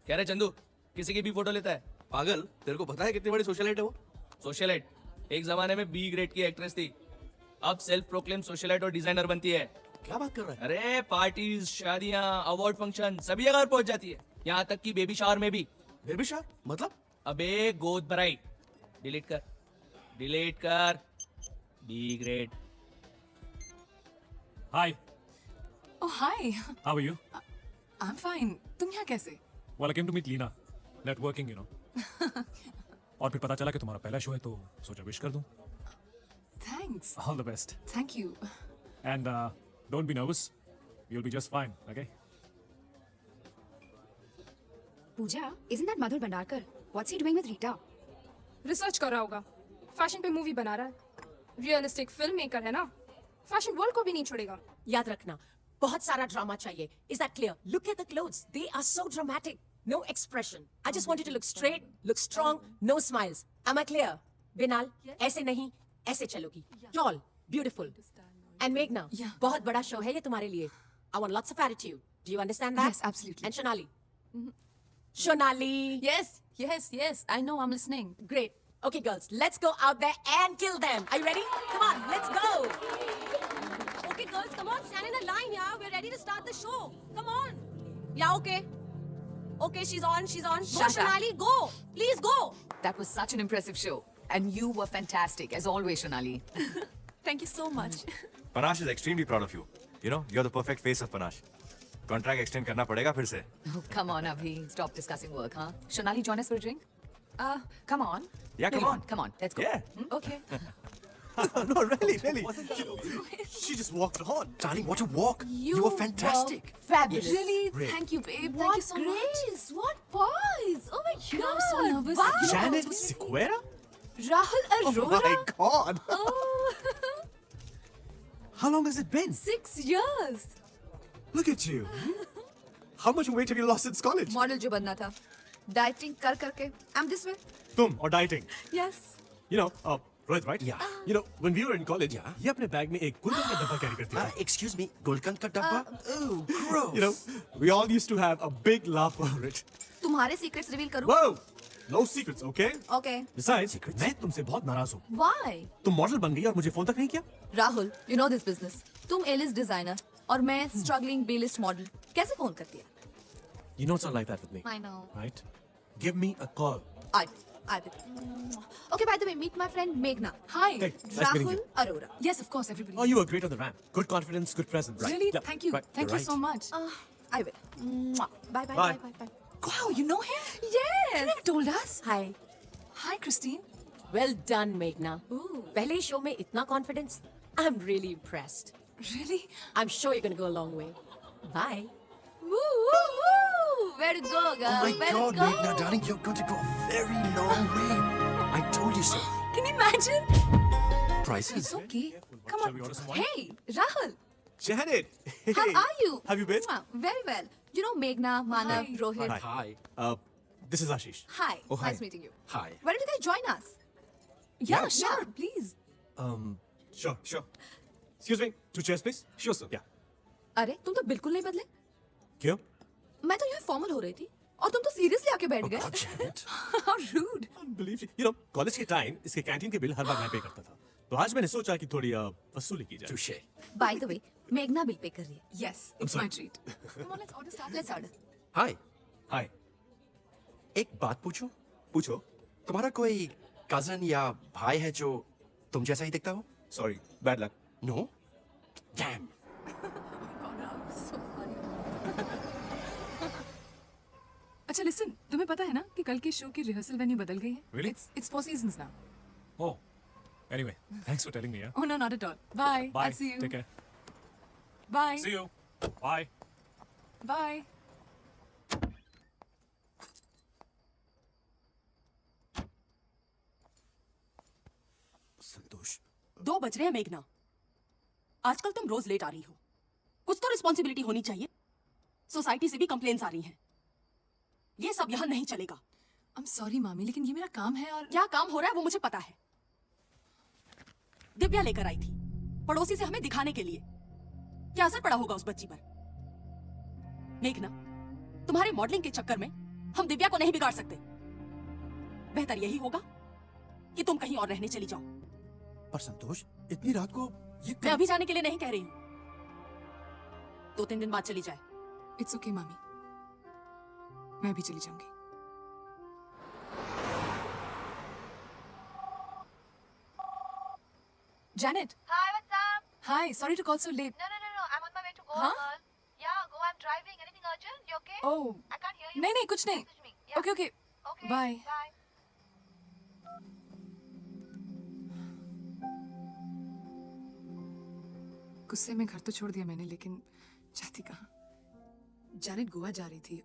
क्या रे चंदू, किसी की भी photo लेता है? पागल, तेरे को पता है कितनी बड़ी सोशलाइट है वो? सोशलाइट एक जमाने में B ग्रेड की एक्ट्रेस थी, अब सेल्फ प्रोक्लेम सोशलाइट और डिजाइनर बनती है। क्या बात कर रहा है? अरे पार्टीज, शादियां, अवार्ड फंक्शन सभी जगह पहुंच जाती है, यहाँ तक कि बेबी शावर में भी। बेबी शावर मतलब? अबे गोद भराई। डिलीट कर, डिलीट कर। Be great. Hi, Oh, hi. how are you? I'm fine. तुम यहाँ कैसे? Well, I came to meet Leena. Networking, you know. और फिर पता चला कि तुम्हारा पहला शो है तो सोचा विश कर दूं. Thanks. All the best. Thank you. And don't be nervous. You'll be just fine, okay? Pooja, isn't that Madhur Bhandarkar? What's he doing with Rita? Research कर रहा होगा, फैशन पे मूवी बना रहा है, रियलिस्टिक फिल्म मेकर है ना, fashion world को भी नहीं छोड़ेगा। याद रखना, बहुत सारा ड्रामा चाहिए। Is that clear? Look at the clothes. They are so dramatic. No expression. I just want you to look straight, look strong, no smiles. Am I clear? Binal, ऐसे नहीं, ऐसे चलोगी. Tall, beautiful. And Meghna, बहुत बड़ा show है ये तुम्हारे लिए. I want lots of attitude. Do you understand that? Yes, absolutely. And Shonali. Shonali. Yes. I know. I'm listening. Great. Okay, girls, let's go out there and kill them. Are you ready? Come on, let's go. Okay, girls, come on, stand in a line, yeah. We're ready to start the show. Come on. Yeah, okay. Okay, she's on. Go, Shut up. Shonali, go. Please go. That was such an impressive show. And you were fantastic, as always, Shonali. Thank you so much. Panache is extremely proud of you. You know, you're the perfect face of Panache. Contract extend करना पड़ेगा फिर से. Oh, come on, Abhi. Stop discussing work, huh? Shonali, join us for a drink? Come on. Yeah, come on. Come on, let's go. Yeah. Okay. No, really. She just walked on. Darling, what a walk. You were fantastic. Fabulous. Really? Great. Thank you, babe. What Thank you so grace! much. What poise! Oh my You know, god! I'm so nervous. Wow. Janet Sequeira? Rahul Arora. Oh my god! Oh, How long has it been? 6 years. Look at you. How much weight have you lost since college? Model जो बनना था, dieting कर करके I'm this way. तुम or dieting? Yes. You know, Rohit, right? Yeah. You know, when we were in college, ये अपने bag में एक गुलकंद का डब्बा कैरी करती थी. Excuse me, गुलकंद का डब्बा? Oh, gross. You know, we all used to have a big laugh over it. तुम्हारे सीक्रेट्स रिवील करूं? Whoa! No secrets, okay? Okay. Besides, मैं तुमसे बहुत नाराज हूँ. Why? तुम मॉडल बन गई और मुझे फोन तक नहीं किया? Rahul, you know this business. तुम A-list डिजाइनर और मैं struggling B-list मॉडल. कैसे फोन कर दिया? You know it's not like that with me. I know. Right? Give me a call. I will. Okay, by the way, meet my friend Meghna. Hi. Hey, nice meeting Rahul you. Arora. Yes, of course, everybody. Oh, you were great on the ramp. Good confidence, good presence. Really? Yeah, Thank you. right. Thank You're you so right. much. I will. Mwah. Bye. Bye. Wow, you know him? Yes. You never told us. Hi. Hi, Christine. Well done, Meghna. पहले ही show में इतना confidence. I'm really impressed. Really? I'm sure you're going to go a long way. Bye. Woo! Where to go, girl? Oh my Where god, to go? Meghna, darling, you're going to go a very long way. I told you so. Can you imagine? Prices? It's okay. Come Shall on. we order some wine? Hey, Rahul. Janet! Hey. How are you? Have you been? Mwah. Very well. You know Meghna, Manav, Rohit. Hi. This is Ashish. Hi. Oh, hi. Nice meeting you. Hi. Why don't you guys join us? Yeah, sure, please. Sure. Excuse me. 2 chairs, please. Sure, sir. Yeah. अरे तुम तो बिल्कुल नहीं बदले. क्यों? मैं तो यहाँ फॉर्मल हो रही थी और तुम तो सीरियसली आके बैठ गए. Janet. How rude. Unbelievable. You know, college के टाइम इसके कैंटीन के बिल हर बार मैं पे करता था. तो आज मैंने सोचा कि थोड़ी वसूली की जाए. Touche. By the way, Meghna bill pay कर रही है. Yes, I'm it's my sorry. treat. Come on, let's order stuff. Let's order. Hi. Hi. एक बात पूछूं? पूछो. तुम्हारा कोई कजन या भाई है जो तुम जैसा ही दिखता हो? Sorry. Bad luck. No? Damn. अच्छा लिसन, तुम्हें पता है ना कि कल के शो की रिहर्सल वेन्यू बदल गई है? Really? It's 4 seasons now. Oh. Anyway, thanks for telling me, yeah? Oh no, not at all. Bye. Bye. I'll see you. Take care. Bye. See you. Bye. Bye. संतोष. 2 बज रहे हैं मेघना. आजकल तुम रोज लेट आ रही हो. कुछ तो रिस्पॉन्सिबिलिटी होनी चाहिए. सोसाइटी से भी कंप्लेन्स आ रही हैं. ये सब यहाँ नहीं चलेगा. I'm sorry मामी, लेकिन ये मेरा काम है और क्या काम हो रहा है वो मुझे पता है. दिव्या लेकर आई थी पड़ोसी से हमें दिखाने के लिए. क्या असर पड़ा होगा उस बच्ची पर? मेघना, तुम्हारे मॉडलिंग के चक्कर में हम दिव्या को नहीं बिगाड़ सकते. बेहतर यही होगा कि तुम कहीं और रहने चली जाओ. पर संतोष, इतनी रात को ये मैं अभी जाने के लिए नहीं कह रही हूँ. 2-3 दिन बाद चली जाए। इट्स ओके मामी, मैं भी चली जाऊंगी। Janet. Hi, what's up? Hi, sorry to call so late. No, I'm on my way to go. Huh? Girl. Yeah, go. I'm driving. Anything urgent? You okay? Oh. I can't hear you. नहीं कुछ नहीं। Message me. Yeah. Okay, okay. Okay. Bye. Bye. गुस्से में घर तो छोड़ दिया मैंने, लेकिन जाती कहाँ। जानेट गोवा जा रही थी।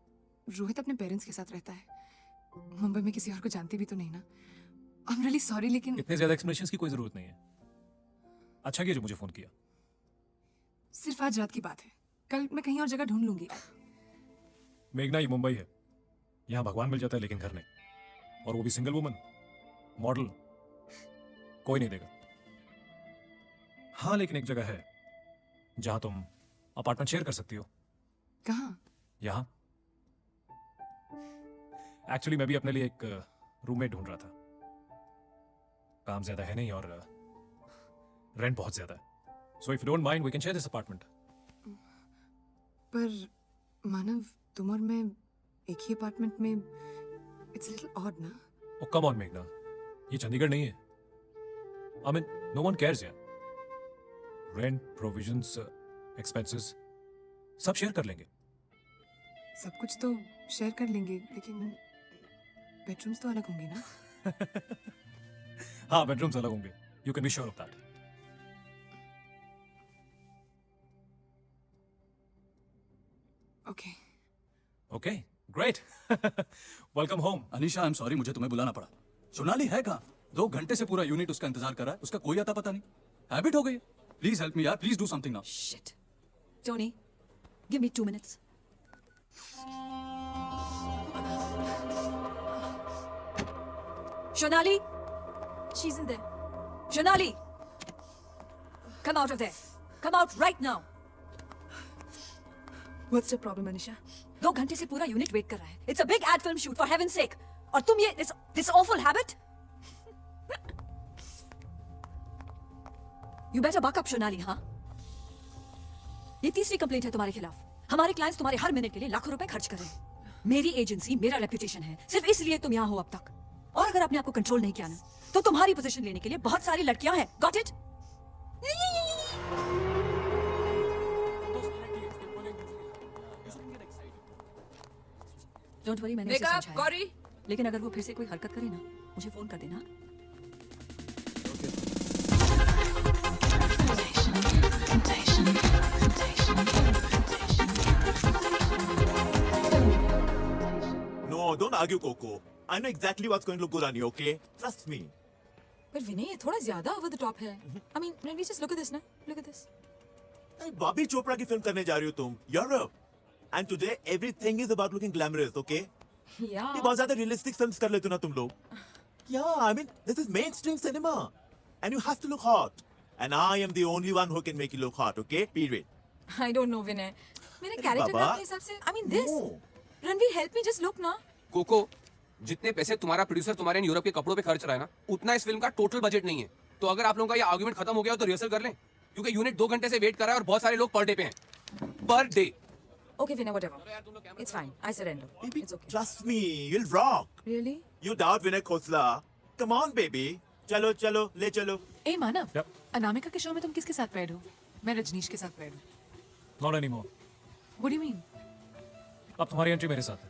रोहित अपने पेरेंट्स के साथ रहता है। मुंबई में किसी और को जानती भी तो नहीं ना। आई एम रियली सॉरी, लेकिन इतने ज्यादा एक्सप्लेनेशंस की कोई जरूरत नहीं है। अच्छा किया जो मुझे फोन किया। सिर्फ आज रात की बात है, कल मैं कहीं और जगह ढूंढ लूंगी। मेघना, ये मुंबई है, यहाँ भगवान मिल जाता है लेकिन घर नहीं, और वो भी सिंगल वुमन, मॉडल, कोई नहीं देगा। हाँ, लेकिन एक जगह है जहां तुम अपार्टमेंट शेयर कर सकती हो। कहाँ? यहाँ। एक्चुअली मैं भी अपने लिए एक रूममेट ढूंढ रहा था। काम ज्यादा है नहीं और रेंट बहुत ज्यादा है, so if you don't mind we can share this apartment. पर मानव, तुम और मैं एक ही अपार्टमेंट में, इट्स लिटिल ऑड ना। ओ कम ऑन मेघना, ये चंडीगढ़ नहीं है। I mean no one cares यार। रेंट, प्रोविजंस, एक्सपेंसेस सब शेयर कर लेंगे। सब कुछ तो शेयर कर लेंगे, लेकिन बेडरूम्स तो अलग होंगे ना। हाँ, बेडरूम्स अलग होंगे, you can be sure of that. Okay okay, great. Welcome home. Anisha, I am sorry, मुझे तुम्हें बुलाना पड़ा। सोनाली है कहाँ? 2 घंटे से पूरा यूनिट उसका इंतजार कर रहा है, उसका कोई आता पता नहीं। हैबिट हो गई। प्लीज हेल्प मी यार, please do something now. Shit. Tony, give me 2 minutes. Shonali, she's in there. Shonali, come out of there. Come out right now. What's the problem, Anisha? 2 घंटे से पूरा यूनिट वेट कर रहा है। It's a big ad film shoot, for heaven's sake. और तुम ये this awful habit? You better buck up, Shonali, हाँ? ये तीसरी कंप्लेंट है तुम्हारे खिलाफ। हमारे क्लाइंट्स तुम्हारे हर मिनट के लिए लाखों रुपए खर्च कर रहे हैं। मेरी एजेंसी, मेरा रेपुटेशन है, सिर्फ इसलिए तुम यहाँ हो अब तक। और अगर आपने आपको कंट्रोल नहीं किया ना, तो तुम्हारी पोजीशन लेने के लिए बहुत सारी लड़कियां हैं। Got it? Don't worry, मैंने उसे समझाया। गौरी, लेकिन अगर वो फिर से कोई हरकत करे ना, मुझे फोन कर देना। No, don't argue, Coco. I know exactly what's going to look good on you, okay? Trust me. पर विनय, ये थोड़ा ज्यादा ओवर द टॉप है। I mean, when we just look at this ना, look at this. Bobby Chopra की film करने जा रही हो तुम, Europe. And today everything is about looking glamorous, okay? Yeah. ये बहुत ज्यादा realistic films कर लेते हो ना तुम लोग. Yeah, I mean this is mainstream cinema, and you have to look hot. And I am the only one who can make you look hot, okay? Period. I don't know, विनय। मेरे character बाबा, अपने हिसाब से, I mean this. Ranveer, help me, just look ना। Cocoa, जितने पैसे तुम्हारा producer तुम्हारे in Europe के कपड़ों पे खर्च रहा है ना, उतना इस फिल्म का टोटल बजट नहीं है। तो अगर आप लोगों का ये आर्गुमेंट खत्म हो गया हो तो रिहर्सल कर लें, क्योंकि यूनिट 2 घंटे से वेट कर रहा है और बहुत सारे लोग पर डे पे हैं। Per day. Okay, Vinay, whatever. It's fine. I surrender. It's okay. Trust me, you'll rock. Really? You doubt Vinay Khosla? Come on, baby. चलो चलो ले चलो. ए मानव, अनामिका के शो में तुम किसके साथ पैड हो? मैं रजनीश के साथ पैड हूँ। Not anymore. What do you mean? अब तुम्हारी एंट्री मेरे साथ है।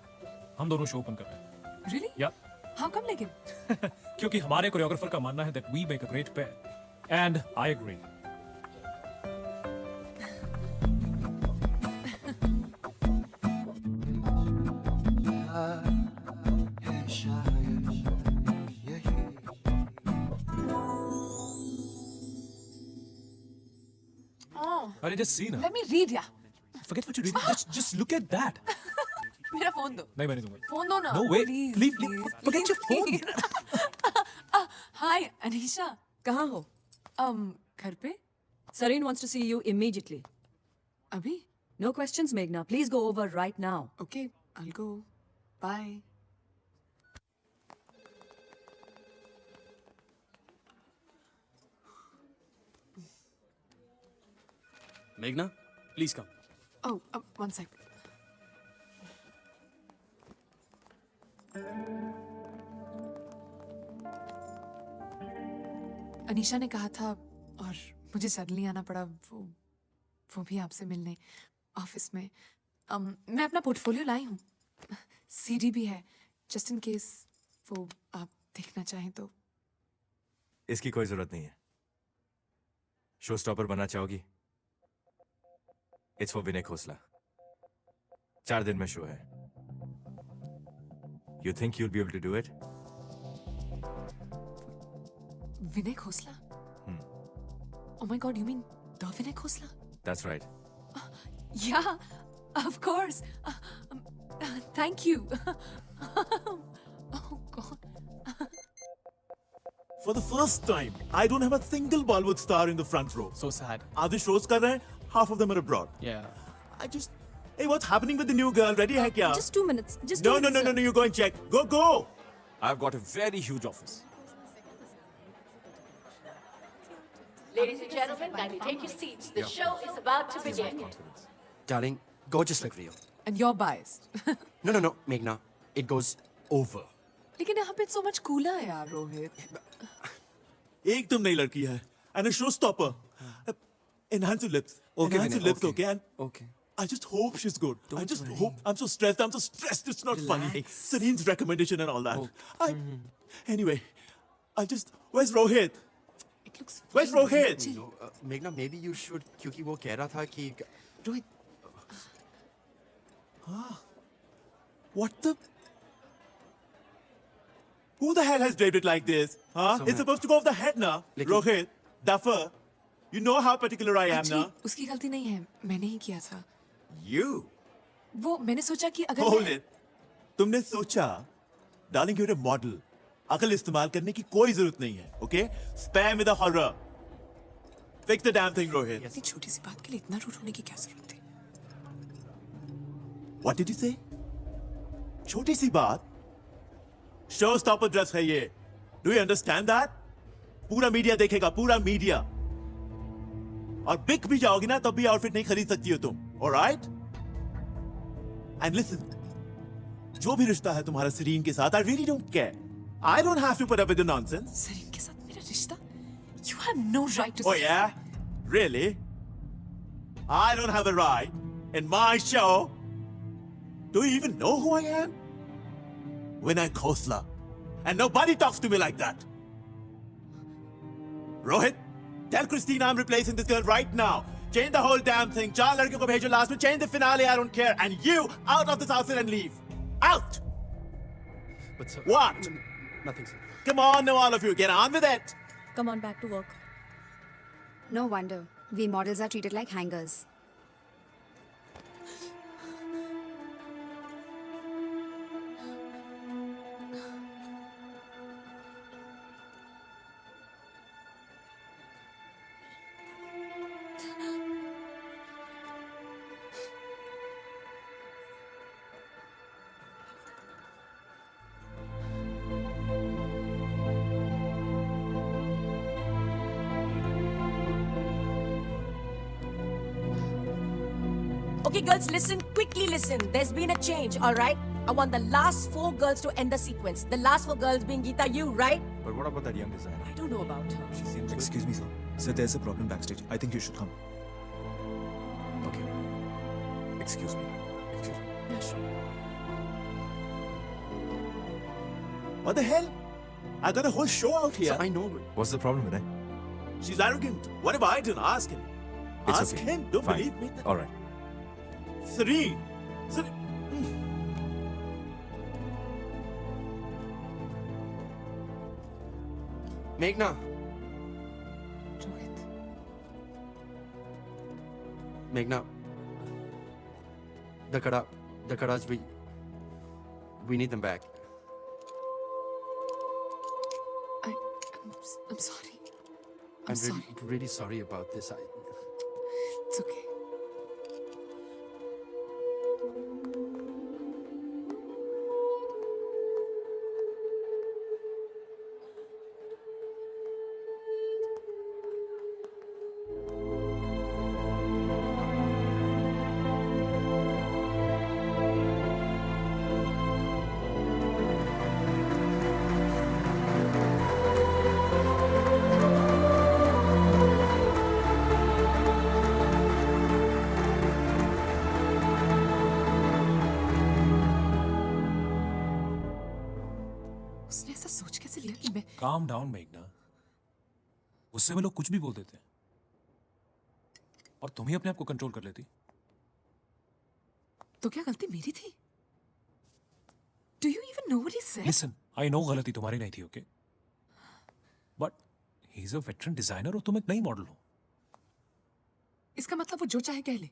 हम दोनों शो ओपन कर रहे हैं। Really? या How come लेकिन? क्योंकि हमारे कोरियोग्राफर का मानना है that we make a great pair, and I agree. Oh. अरे just see ना. Let me read ya. Forget what you read. Just look at that. मेरा फोन दो। नहीं, मैं नहीं दूंगा. फोन दो ना। No way. Please, Leave. please, Forget your phone. Hi, Anisha. कहाँ हो? घर पे? Sareen wants to see you immediately. अभी? No questions, Meghna. Please go over right now. Okay, I'll go. Bye. मेघना, please come. Oh, one sec. Anisha ने कहा था और मुझे सडनली आना पड़ा, वो भी आपसे मिलने ऑफिस में। मैं अपना पोर्टफोलियो लाई हूँ, सीडी भी है, जस्ट इन केस वो आप देखना चाहें तो। इसकी कोई जरूरत नहीं है। शो स्टॉपर बनना चाहोगी? It's for Vinay Khosla. 4 दिन में शो है। You think you'll be able to do it? Vinay Khosla? Oh my God, you mean the Vinay Khosla? That's right. Yeah, of course. Thank you. Oh God. For the first time, I don't have a single Bollywood star in the front row. So sad. आधे shows कर रहे हैं, half of them are abroad. Yeah. I just, hey, what's happening with the new girl? Ready है क्या? Just 2 minutes. Just No, 2 no, minutes. no, no, no. You go and check. Go, go. I've got a very huge office. Ladies and gentlemen, kindly take your seats. The show is about to begin. Darling, gorgeous look real. And you're biased. No, no, no, Meghna. It goes over. लेकिन यहाँ पे so much cooler है यार रोहित। एक तुम नई लड़की है. And a showstopper. Enhance your lips. Okay, Enhance your Vinay, lips, okay? And Okay. I just hope she's good. I just hope. I'm so stressed. I'm so stressed. It's not funny. Serene's recommendation and all that. Anyway, I'll just. Where's Rohit? It looks. Where's Rohit? No, Meghna, maybe you should, क्योंकि वो कह रहा था कि Rohit. What the? Who the hell has draped it like this? Huh? So It's supposed to go off the head now. Rohit, Duffer, you know how particular I am now. उसकी गलती नहीं है, मैंने ही किया था। You? वो मैंने सोचा कि अगर Hold it. तुमने सोचा, darling, you're a model. अकल इस्तेमाल करने की कोई जरूरत नहीं है, okay? Spare me the horror. Fix the damn thing, Rohit. इतनी छोटी सी बात के लिए इतना रूड होने की क्या जरूरत थी? What did you say? छोटी सी बात? Showstopper dress है ये. Do you understand that? पूरा मीडिया देखेगा, पूरा मीडिया. और बिक भी जाओगी ना तब भी आउटफिट नहीं खरीद सकती हो तुम. Alright? And listen. जो भी रिश्ता है तुम्हारा सरीन के साथ, I really don't care. I don't have to put up with the nonsense. Sarin के साथ मेरा रिश्ता? You have no right to. Oh yeah? Really? I don't have a right in my show. Do you even know who I am? Vinay Khosla. And nobody talks to me like that. Rohit, tell Christine I'm replacing this girl right now. Change the whole damn thing. 4 लड़कियों को भेजो last में. Change the finale. I don't care. And you out of this outfit and leave. Out. But sir, What? Nothing, sir. Come on now, all of you. Get on with it. Come on back to work. No wonder. We models are treated like hangers. Okay, girls, listen. Quickly listen. There's been a change, all right? I want the last 4 girls to end the sequence. The last 4 girls being Geeta, you, right? But what about that young designer? I don't know about her. She seems Excuse me, sir. Sir, there's a problem backstage. I think you should come. Okay. Excuse me. Excuse me. Yeah, sure. What the hell? I got a whole show out here. So I know. What's the problem, Vinay? She's arrogant. What have I done? Ask him. It's Ask okay. him. Don't Fine. believe me. All right. Serene. Meghna. Rohit. Meghna. The kadas, we need them back. I'm sorry. I'm sorry. really sorry about this. It's okay. Calm down मेघना, उससे में लोग कुछ भी बोल देते हैं और तुम ही अपने आप को कंट्रोल कर लेती। तो क्या गलती मेरी थी? Do you even know what he said? Listen, I know गलती तुम्हारी नहीं थी, okay? But he's a veteran designer और तुम एक नई मॉडल हो। इसका मतलब वो जो चाहे कह ले।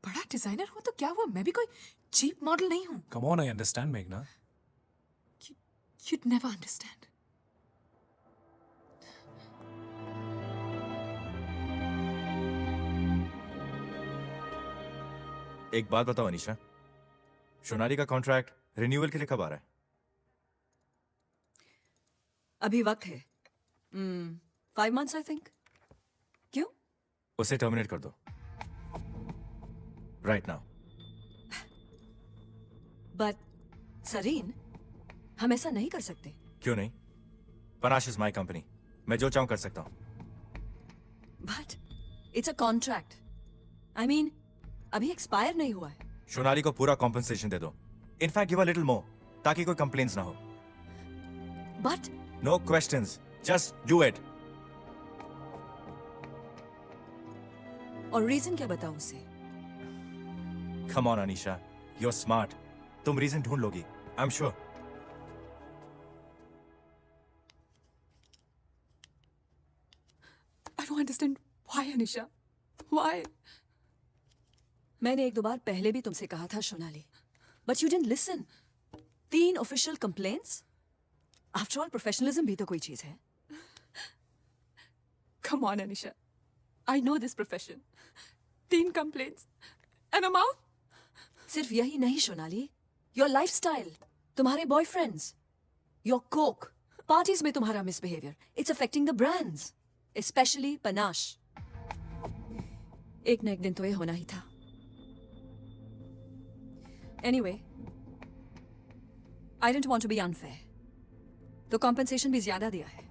बड़ा डिजाइनर हो तो क्या हुआ? मैं भी कोई चीप मॉडल नहीं हूँ। Come on, I understand, मेघना। You'd never understand. एक बात बताओ अनीशा, सोनाली का कॉन्ट्रैक्ट रिन्यूअल के लिए कब आ रहा है? अभी वक्त है। 5 months I think. क्यों? उसे टर्मिनेट कर दो राइट नाउ। But सरीन, हम ऐसा नहीं कर सकते। क्यों नहीं? पनाश इज माई कंपनी, मैं जो चाहूं कर सकता हूं। But it's a contract. I mean, अभी एक्सपायर नहीं हुआ है। सोनाली को पूरा कॉम्पनसेशन दे दो। In fact give a little more, ताकि कोई कंप्लेंट्स ना हो। But no questions, just do it. और रीजन क्या बताऊं उसे? Come on Anisha, you are smart, तुम रीजन ढूंढ लोगी, I am sure. I don't understand why, Anisha. Why? मैंने 1-2 बार पहले भी तुमसे कहा था Sonali, but you didn't listen. 3 official complaints? After all, professionalism भी तो कोई चीज है। Come on, Anisha. I know this profession. 3 complaints and a mouth. सिर्फ यही नहीं सोनाली, your lifestyle, तुम्हारे boyfriends, your coke, parties में तुम्हारा misbehavior, it's affecting the brands, especially Panache. एक न एक दिन तो ये होना ही था। Anyway, I didn't want to be unfair. तो compensation भी ज्यादा दिया है।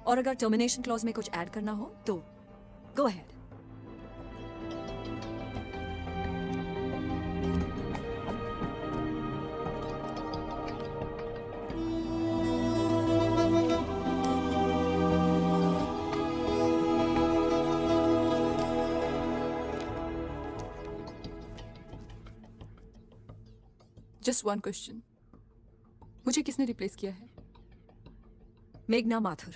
और अगर termination clause में कुछ ऐड करना हो तो go ahead. Just one question. मुझे किसने रिप्लेस किया है? मेघना Mathur.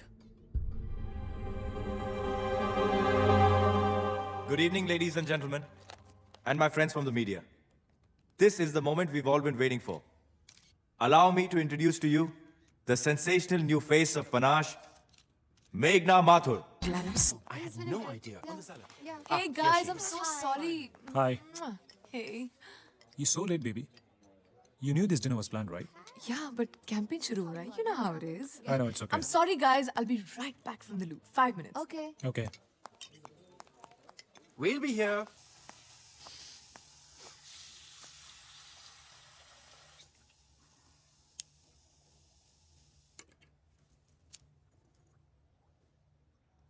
Good evening, ladies and gentlemen, and my friends from the media. This is the moment we've all been waiting for. Allow me to introduce to you the sensational new face of Panache, Meghna Mathur. I had no idea. Hey guys, I'm so sorry. Hi. Hey. You so late, baby. You knew this dinner was planned, right? Yeah, but campaign shuru ho raha hai. You know how it is. I know, it's okay. I'm sorry guys, I'll be right back from the loop. 5 minutes. Okay. Okay. We'll be here.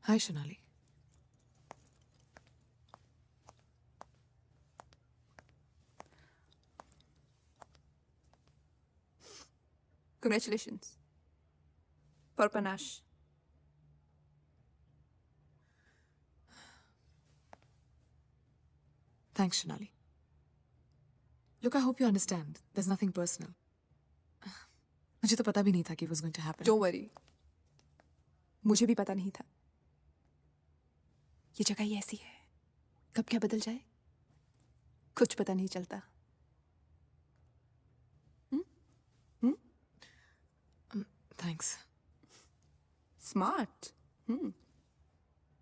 Hi, Shonali. Congratulations. For Panache. Thanks, Shonali. Look, I hope you understand. There's nothing personal. मुझे तो पता भी नहीं था कि it was going to happen. Don't worry. मुझे भी पता नहीं था। ये जगह ही ऐसी है। कब क्या बदल जाए? कुछ पता नहीं चलता। Thanks. Smart.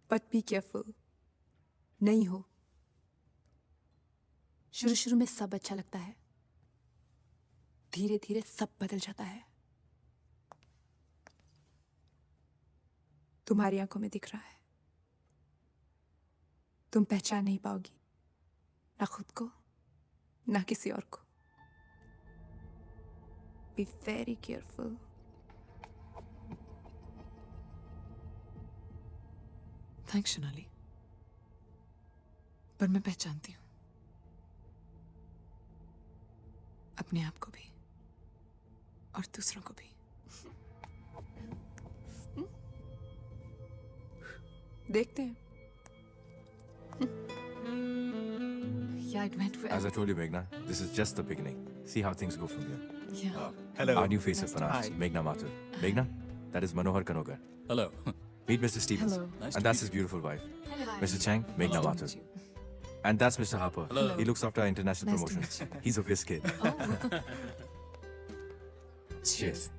But be careful. नहीं हो। शुरू में सब अच्छा लगता है। धीरे धीरे सब बदल जाता है। तुम्हारी आंखों में दिख रहा है। तुम पहचान नहीं पाओगी, ना खुद को, ना किसी और को। Be very careful. Thanks, Shonali. पर मैं पहचानती हूँ अपने आप को भी और दूसरों को भी। देखते हैं। Yeah, it went well. As I told you, Meghna, this is just the beginning. See how things go from here. Yeah. Hello. Our new face of Panache, Meghna Mathur. Meghna, that is Manohar Kanogar. Hello. Meet Mr. Stevens. Hello. Nice and to that's meet his beautiful wife. Hello. Mr. Chang, Meghna Mathur. And that's Mr. Harper. Hello. He looks after our international Nice to promotions. meet you. He's a whiz kid. Oh. Cheers.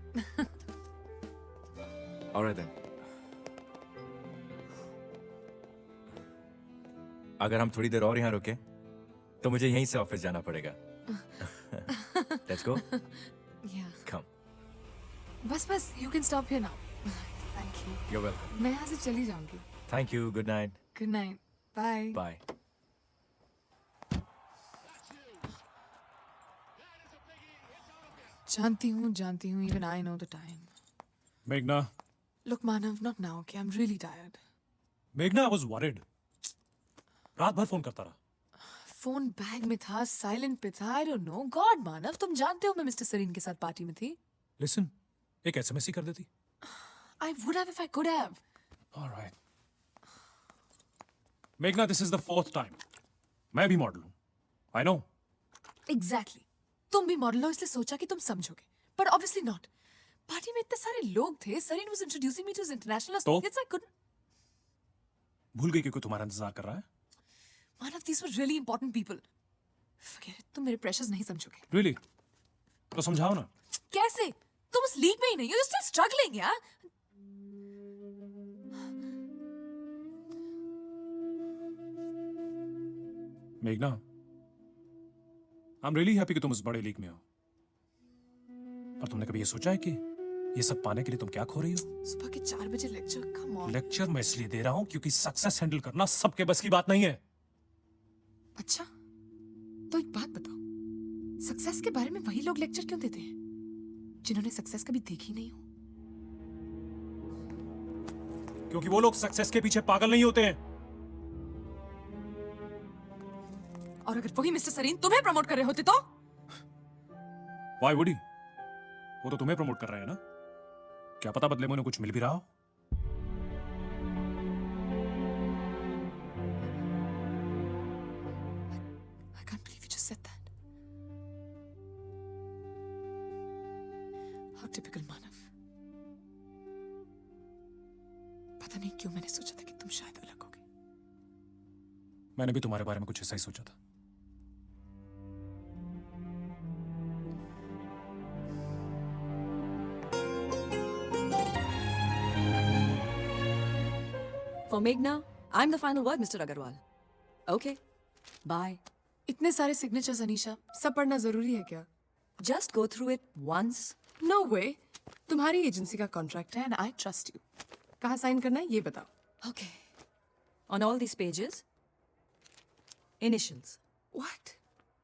All right then. अगर हम थोड़ी देर और यहाँ रुके तो मुझे यहीं से ऑफिस जाना पड़ेगा। Let's go. Yeah. Come. बस, you can stop here now. Thank you. You're welcome. मैं यहाँ से चली जाऊंगी। Thank you. Good night. Good night. Bye. Bye. जानती हूँ, even I know the time. Meghna. Look, Manav, not now, okay? I'm really tired. Meghna, I was worried. रात भर phone करता रहा। फोन बैग में था, साइलेंट पे था, I don't know. God, मानव, तुम जानते हो मैं मिस्टर सरीन के साथ पार्टी में थी। Listen, एक SMS ही कर देती। I would have if I could have. All right. Meghna, this is the 4th time. मैं भी मॉडल हूँ। I know. Exactly. तुम भी मॉडल हो इसलिए सोचा कि तुम समझोगे, but obviously not. पार्टी में इतने सारे लोग थे. Sarin was introducing me to his international associates. I couldn't. भूल गई कि कोई तुम्हारा इंतजार कर रहा है? Manav, these were really important people. Forget it. तुम मेरे pressures नहीं समझोगे. Really? तो समझाओ ना। कैसे? तुम उस लीग में ही नहीं हो. You're still struggling, यार. मेघना, I'm really happy कि तुम उस बड़े लीग में हो। पर तुमने कभी ये सोचा है कि ये सब पाने के लिए तुम क्या खो रही हो? सुबह के 4 बजे लेक्चर, come on. लेक्चर मैं इसलिए दे रहा हूँ क्योंकि सक्सेस हैंडल करना सबके बस की बात नहीं है। अच्छा, तो एक बात बताओ, सक्सेस के बारे में वही लोग लेक्चर क्यों देते हैं जिन्होंने सक्सेस कभी देखी नहीं हो? क्योंकि वो लोग सक्सेस के पीछे पागल नहीं होते हैं। और अगर वही मिस्टर सरीन तुम्हें प्रमोट कर रहे होते तो? Why would he? वो तो तुम्हें प्रमोट कर रहे हैं ना? क्या पता बदले में उन्हें कुछ मिल भी रहा हो? I can't believe you just said that. How typical मानव. पता नहीं क्यों मैंने सोचा था कि तुम शायद अलग होगे. मैंने भी तुम्हारे बारे में कुछ ऐसा ही सोचा था। For Meghna, I'm the final word, Mr. Agarwal. Okay. Bye. इतने सारे सिग्नेचर्स अनीशा, सब पढ़ना जरूरी है क्या? Just go through it once. No way. तुम्हारी एजेंसी का कॉन्ट्रैक्ट है and I trust you. कहाँ साइन करना है ये बताओ. Okay. On all these pages, initials. What?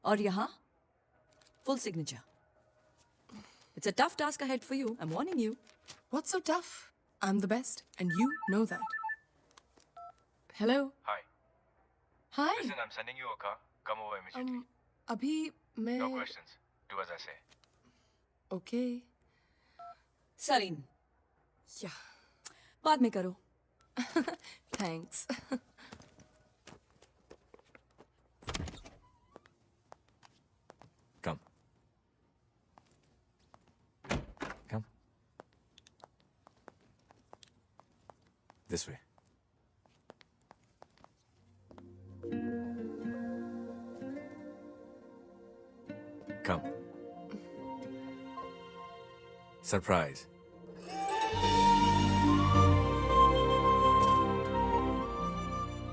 और यहाँ, full signature. It's a tough task ahead for you. I'm warning you. What's so tough? I'm the best and you know that. Hello. Hi. Hi. Listen, I'm sending you a car. Come over immediately. अभी मैं. No questions. Do as I say. Okay. Sarin. Yeah. बाद में करो. Thanks. Come. Come. This way. Come. Surprise.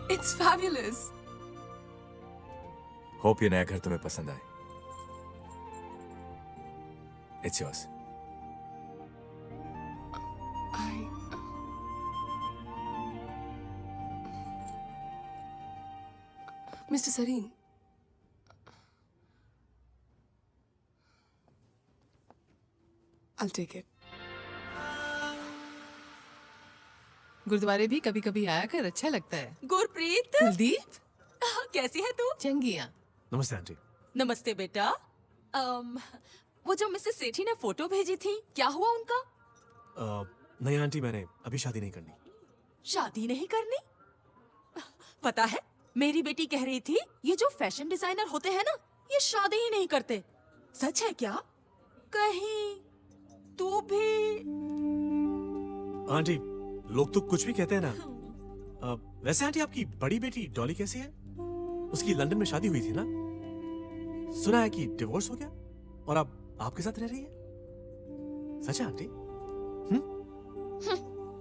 It's fabulous. Hope ये नया घर तुम्हें पसंद आए. It's yours. Mr. Sareen. I'll take it. गुरुद्वारे भी कभी कभी आया कर, अच्छा लगता है. गुरप्रीत, कुलदीप, कैसी है तू? चंगिया. नमस्ते आंटी. नमस्ते बेटा. वो जो मिसेस सेठी ने फोटो भेजी थी, क्या हुआ उनका? नहीं आंटी, मैंने अभी शादी नहीं करनी. शादी नहीं करनी? पता है, मेरी बेटी कह रही थी ये जो फैशन डिजाइनर होते हैं ना, ये शादी ही नहीं करते। सच है क्या? कहीं तू भी? आंटी, लोग तो कुछ भी कहते हैं ना। वैसे आंटी, आपकी बड़ी बेटी डॉली कैसी है? उसकी लंदन में शादी हुई थी ना? सुना है कि डिवोर्स हो गया और अब आपके साथ रह रही है। सच है आंटी?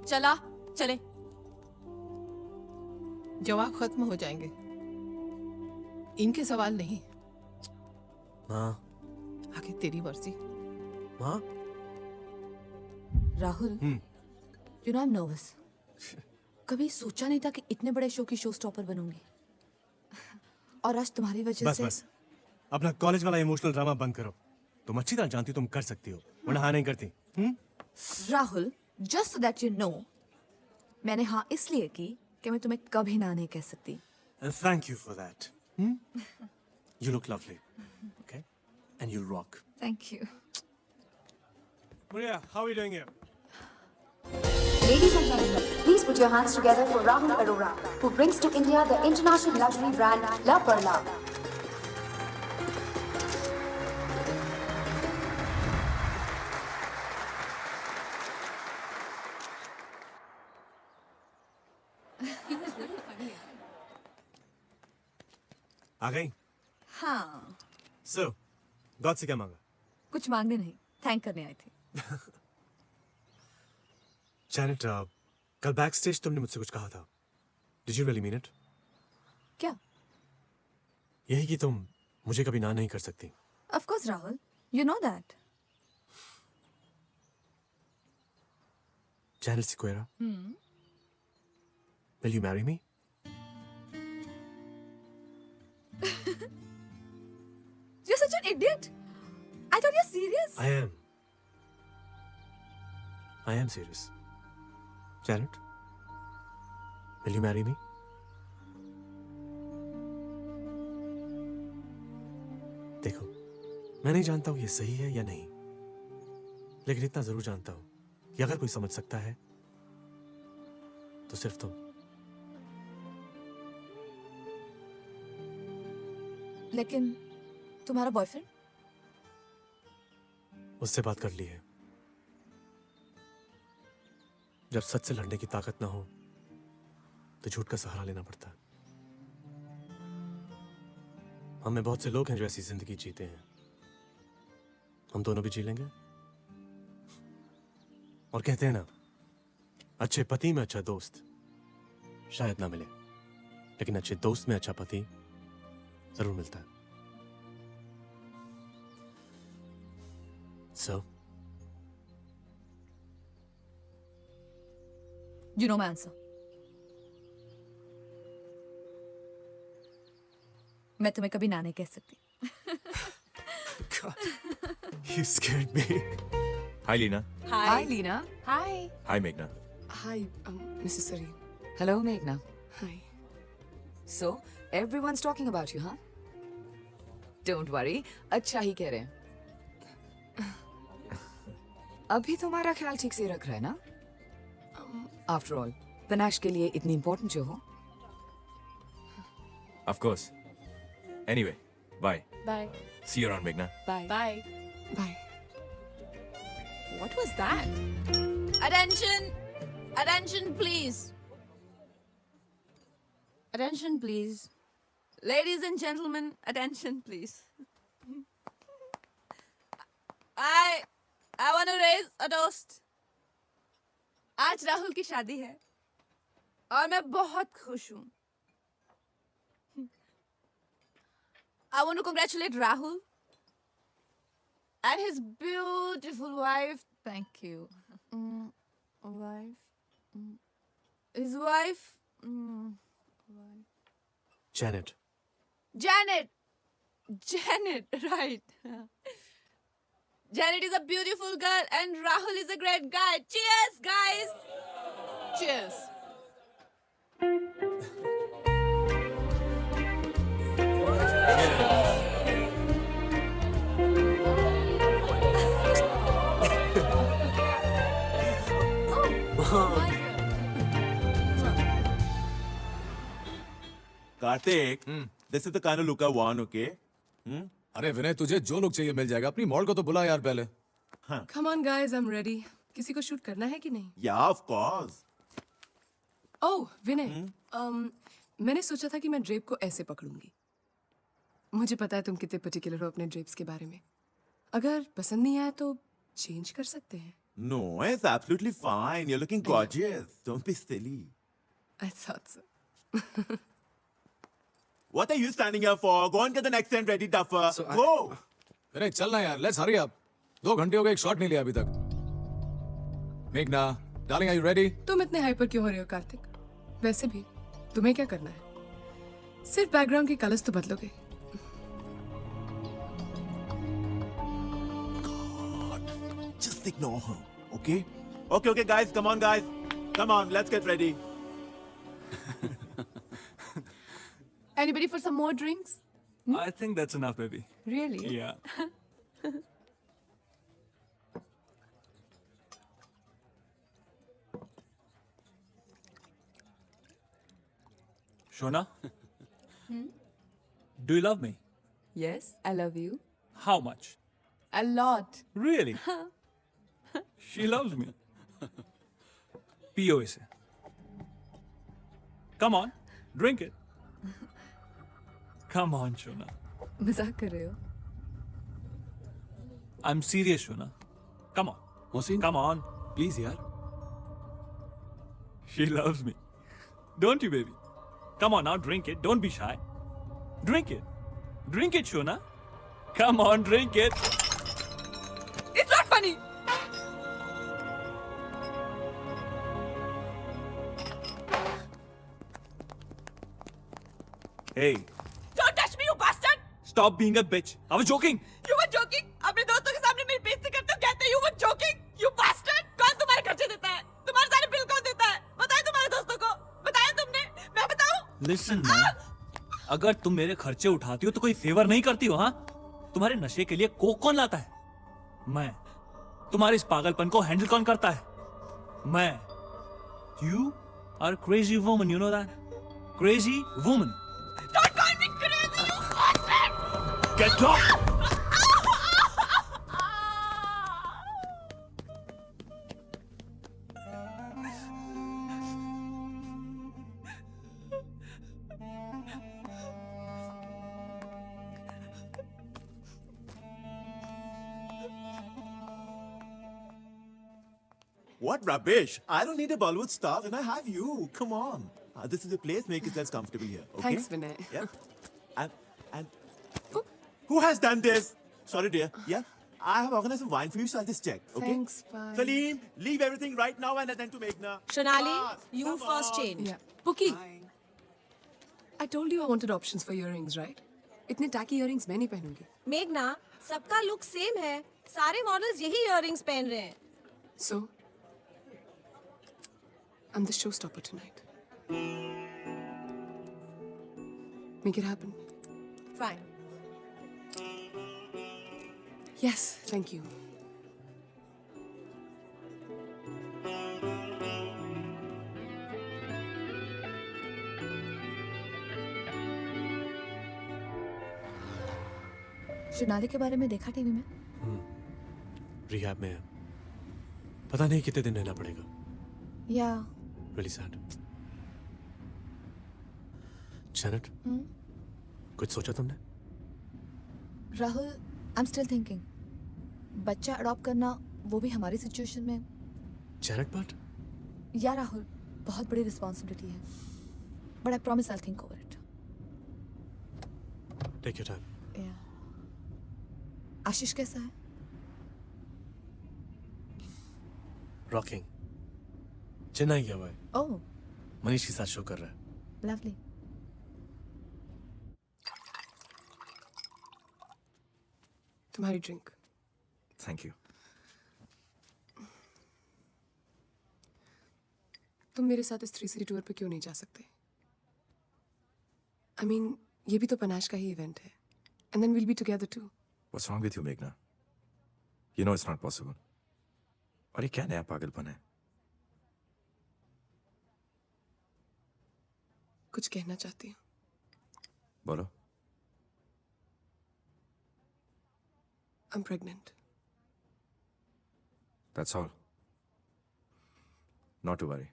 चला चले। जवाब खत्म हो जाएंगे, इनके सवाल नहीं। माँ, आगे तेरी मर्जी। माँ, Rahul, you know I am nervous. कभी सोचा नहीं था कि इतने बड़े शो की शो स्टॉपर बनूंगी, और आज तुम्हारी वजह बस से। बस, अपना कॉलेज वाला इमोशनल ड्रामा बंद करो। तुम अच्छी तरह जानती हो तुम कर सकती हो, वरना हाँ नहीं करती। Rahul, just so that you know, मैंने हाँ इसलिए की कि मैं तुम्हें कभी ना नहीं कह सकती। Thank you for that. You look lovely. Okay? And you rock. Thank you. Maria, how are we doing here? Ladies and gentlemen, please put your hands together for Rahul Arora, who brings to India the international luxury brand La Perla. आ गई? हाँ, So, God से क्या मांगा? कुछ मांगने नहीं, thank करने आई थी। Janet, कल बैक स्टेज तुमने मुझसे कुछ कहा था। Did you really mean it? क्या? यही कि तुम मुझे कभी ना नहीं कर सकती। Of course, Rahul, you know that. Janet Sequeira, will you marry me? You're such an idiot. I thought you're serious. I am. I am serious. Janet, will you marry me? देखो, मैं नहीं जानता हूँ ये सही है या नहीं, लेकिन इतना जरूर जानता हूँ कि अगर कोई समझ सकता है तो सिर्फ तुम। लेकिन तुम्हारा बॉयफ्रेंड? उससे बात कर ली है। जब सच से लड़ने की ताकत ना हो तो झूठ का सहारा लेना पड़ता है। हम में बहुत से लोग हैं जो ऐसी जिंदगी जीते हैं। हम दोनों भी जी लेंगे। और कहते हैं ना, अच्छे पति में अच्छा दोस्त शायद ना मिले, लेकिन अच्छे दोस्त में अच्छा पति जरूर मिलता है। So, You know my answer. मैं तुम्हें कभी ना नहीं कह सकती। you scared me. Hi, Lena. Hi, Lena. Hi. Hi, Meghna. Hi, Mrs. Sari. Hello, Meghna. Hi. So, everyone's talking about you, huh? Don't worry, अच्छा ही कह रहे हैं। अभी तुम्हारा ख्याल ठीक से रख रहा है ना? After all, पनाश के लिए इतनी important जो हो। Of course. Anyway, bye. Bye. See you around, Meghna. Bye. Bye. Bye. What was that? Attention! Attention, please. Attention, please. Ladies and gentlemen, attention, please. I want to raise a toast. आज राहुल की शादी है और मैं बहुत खुश हूँ। I want to congratulate Rahul and his beautiful wife. Thank you. Wife. His wife. Janet. Janet. Janet, right. Janet is a beautiful girl and Rahul is a great guy. Cheers, guys. Cheers. Karthik, this is the kind of look I want, okay? अरे विनय तुझे जो लोग चाहिए मिल जाएगा. अपनी model को तो बुला यार पहले. Come on guys, I'm ready. किसी को शूट करना है कि नहीं? Yeah, of course. Oh, विनय. मैंने सोचा था कि मैं ड्रेप को ऐसे पकड़ूंगी. मुझे पता है तुम कितने पर्टिकुलर हो अपने ड्रेप्स के बारे में. अगर पसंद नहीं आया तो चेंज कर सकते हैं. No, it's absolutely fine. You're looking gorgeous. Don't be silly. I thought so. What are you standing here for? Go and get the next tent ready, duffer. Go. अरे चलना यार. Let's hurry up. 2 घंटे हो गए, एक shot नहीं लिया अभी तक. मेघना, darling, are you ready? तुम इतने हाइपर क्यों हो रहे हो कार्तिक? वैसे भी तुम्हें क्या करना है? सिर्फ बैकग्राउंड के कलर्स तो बदलोगे. Just ignore her, okay? Okay, guys. Come on, guys. Come on, let's get ready. Anybody for some more drinks? I think that's enough, baby. Really? Yeah. Shona, do you love me? Yes, I love you. How much? A lot. Really? She loves me. पियो इसे. Come on, drink it. Come on, Shona. मजाक कर रहे हो? I'm serious, Shona. Come on. Mohsin, come on. Please, yaar. She loves me. Don't you, baby? Come on now, drink it. Don't be shy. Drink it. Drink it, Shona. Come on, drink it. It's not funny. Hey, Don't touch me, you bastard! stop being a bitch. I was joking. You were joking? अपने दोस्तों के सामने मेरी बेइज्जती करते हो, कहते you were joking? You bastard! कौन तुम्हारे खर्चे देता है? तुम्हारे सारे बिल कौन देता है? बताए तुम्हारे दोस्तों को? बताया तुमने? मैं बताऊं? Listen, man. अगर तुम मेरे खर्चे उठाती हो तो कोई फेवर नहीं करती हो, हाँ? तुम्हारे नशे के लिए कोक कौन लाता है? मैं. तुम्हारे इस पागलपन को हैंडल कौन करता है? मैं. You are a crazy woman, you know that? Crazy woman. Don't call me crazy, you bastard! Get off! What rubbish! I don't need a Bollywood star when I have you. Come on. This is your place. Make yourselves comfortable here. Okay? Thanks, Vinay. Yep. And who has done this? Sorry, dear. Yeah. I have organized some wine for you, so I'll just check. Okay. Thanks, bye. Salim, leave everything right now and attend to Meghna. Shonali, Fast, you come first on. change. Yeah. Pookie. I told you I wanted options for earrings, right? इतने tacky earrings मैं नहीं पहनूंगी. मेघना, सबका look same है. सारे models यही earrings पहन रहे हैं. So, I'm the showstopper tonight. Make it happen. Fine. Yes, thank you. शिनाली के बारे में देखा टीवी में? रिहैब में है. पता नहीं कितने दिन रहना पड़ेगा. या Really sad. Janet, कुछ सोचा तुमने? Rahul, I am still thinking. बच्चा अडॉप्ट करना, वो भी हमारी सिचुएशन में. Janet, but या राहुल, बहुत बड़ी रिस्पॉन्सिबिलिटी है. But I promise I will think over it. take your time. आशीष कैसा है? Rocking. चेन्नई गया हुआ है. ओह, मनीष के साथ शो कर रहा है. लवली. तुम्हारी ड्रिंक. Thank you. तुम मेरे साथ इस 3 सिटी टूर पे क्यों नहीं जा सकते? I mean, ये भी तो पनाश का ही इवेंट है. And then we'll be together too. What's wrong with you, Meghna? You know it's not possible. और ये क्या नया पागलपन है? कुछ कहना चाहती हूँ. बोलो। I'm pregnant. That's all. Not to worry.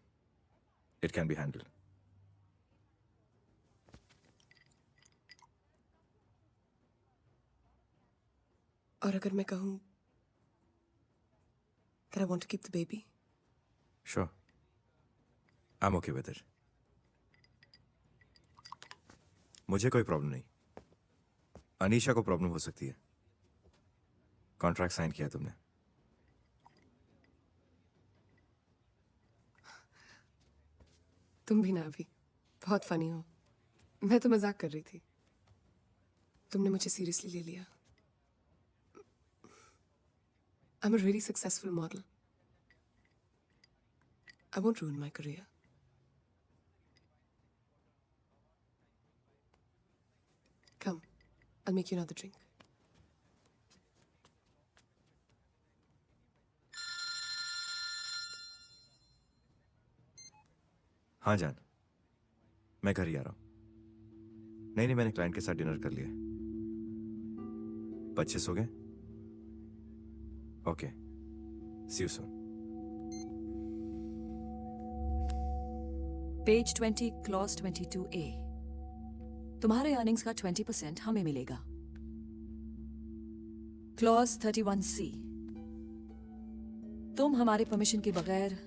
It can be handled. और अगर मैं कहूँ that I want to keep the baby, Sure. I'm okay with it. मुझे कोई प्रॉब्लम नहीं। अनीशा को प्रॉब्लम हो सकती है। कॉन्ट्रैक्ट साइन किया तुमने। तुम भी ना अभी बहुत फनी हो। मैं तो मजाक कर रही थी, तुमने मुझे सीरियसली ले लिया। I'm a really successful model. I won't ruin my career. Come, I'll make you another drink. हाँ जान, मैं घर ही आ रहा हूँ। नहीं, मैंने क्लाइंट के साथ डिनर कर लिया। बच्चे सो गए? Okay, see you soon. Page 20 clause 22A। तुम्हारे अर्निंग्स का 20% हमें मिलेगा। Clause 31C। तुम हमारे परमिशन के बगैर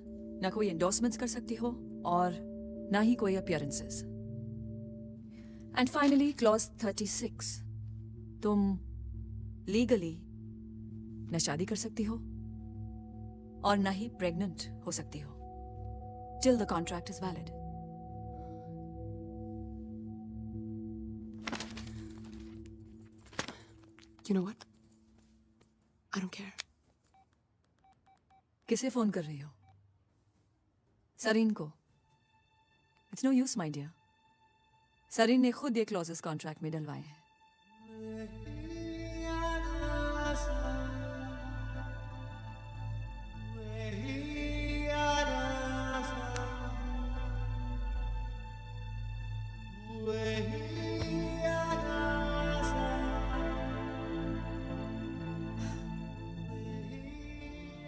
ना कोई एंडोर्समेंट्स कर सकती हो और ना ही कोई अपीयरेंसेस। And finally clause 36। तुम लीगली न शादी कर सकती हो और ना ही प्रेग्नेंट हो सकती हो till the contract is valid. You know what? I don't care. किसे फोन कर रही हो? सरीन को? It's no use, my dear. Sarin ने खुद ये क्लॉजेस कॉन्ट्रैक्ट में डलवाए हैं।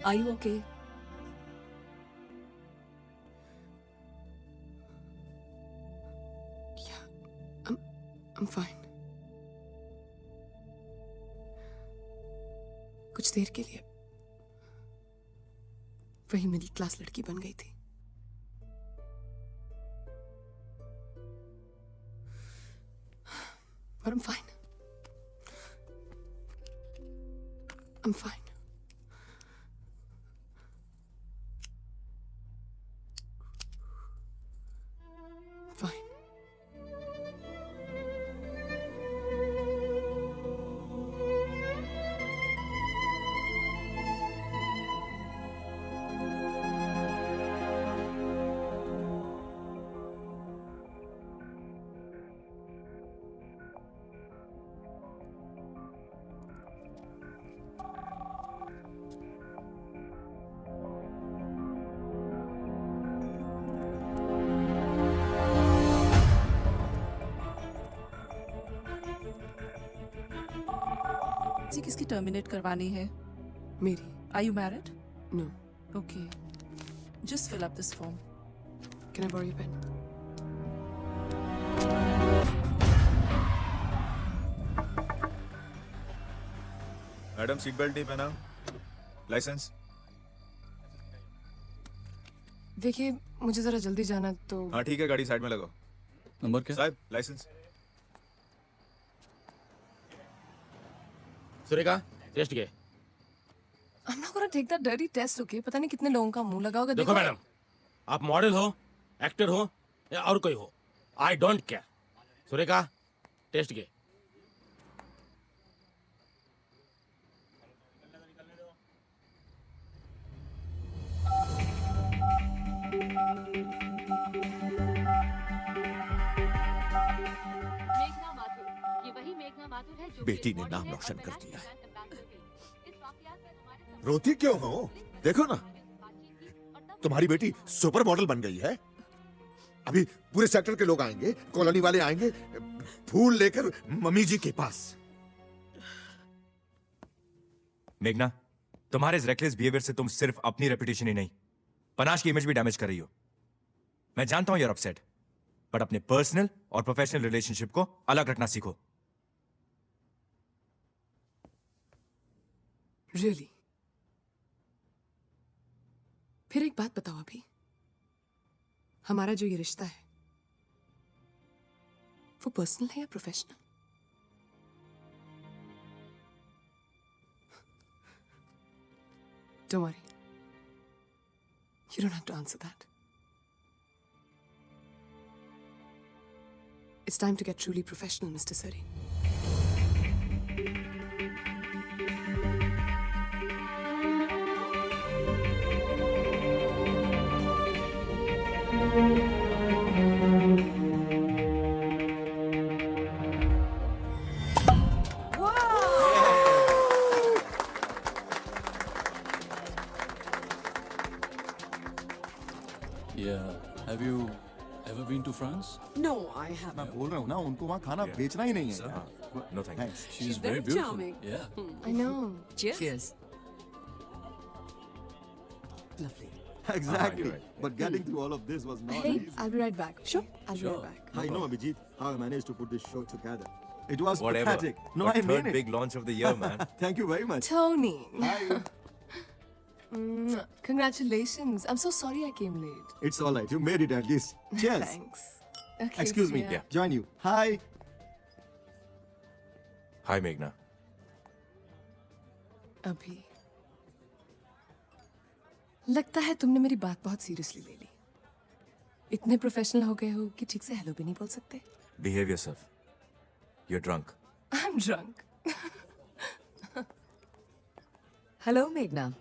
Are you okay? Yeah, I'm fine. कुछ देर के लिए वही मिडिल क्लास लड़की बन गई थी। But I'm fine. I'm fine. Fine. किसकी टर्मिनेट करवानी है? मेरी। Are you married? No. Okay. Just fill up this form. Can I borrow your pen? Madam seat belt नहीं पहना। लाइसेंस? देखिए मुझे जरा जल्दी जाना तो। हाँ ठीक है, गाड़ी साइड में लगाओ। नंबर क्या? साहब लाइसेंस। सुरेखा टेस्ट के। I'm not gonna take that dirty test, okay? पता नहीं कितने लोगों का मुंह लगा होगा। देखो मैडम, आप मॉडल हो, एक्टर हो या और कोई हो, I don't care. Surekha test के। बेटी ने नाम रोशन कर दिया है। रोती क्यों हो? देखो ना, तुम्हारी बेटी सुपर मॉडल बन गई है। अभी पूरे सेक्टर के लोग आएंगे, कॉलोनी वाले आएंगे फूल लेकर मम्मी जी के पास। मेघना, तुम्हारे इस रेकलेस बिहेवियर से तुम सिर्फ अपनी रेपुटेशन ही नहीं, पनाश की इमेज भी डैमेज कर रही हो। मैं जानता हूं you're upset, बट अपने पर्सनल और प्रोफेशनल रिलेशनशिप को अलग रखना सीखो। Really? फिर एक बात बताओ अभी, हमारा जो ये रिश्ता है वो पर्सनल है या professional? Don't worry. You don't have to answer that. It's time to get truly professional, Mr. Sareen. Have you ever been to France? No, I haven't. मैं बोल रहा हूँ ना, उनको वहाँ खाना बेचना ही नहीं है। No thanks. She's very beautiful. charming. Yeah. I know. Cheers. Cheers. Lovely. Exactly. But getting through all of this was not Hey, easy. I'll be right back. Sure, I'll be right back. I know, Abhijit, how I managed to put this show together. It was Whatever. pathetic. No, But I mean third it. big launch of the year, man. Thank you very much. Tony. Congratulations. I'm so sorry I came late. It's all right. You made it at least. Cheers. Thanks. Okay, Excuse me. yeah. Join you. Hi. Hi, Meghna. अभी लगता है तुमने मेरी बात बहुत seriously ले ली। इतने professional हो गए हो कि ठीक से हेलो भी नहीं बोल सकते। Behave yourself. You're drunk. I'm drunk. Hello, Meghna.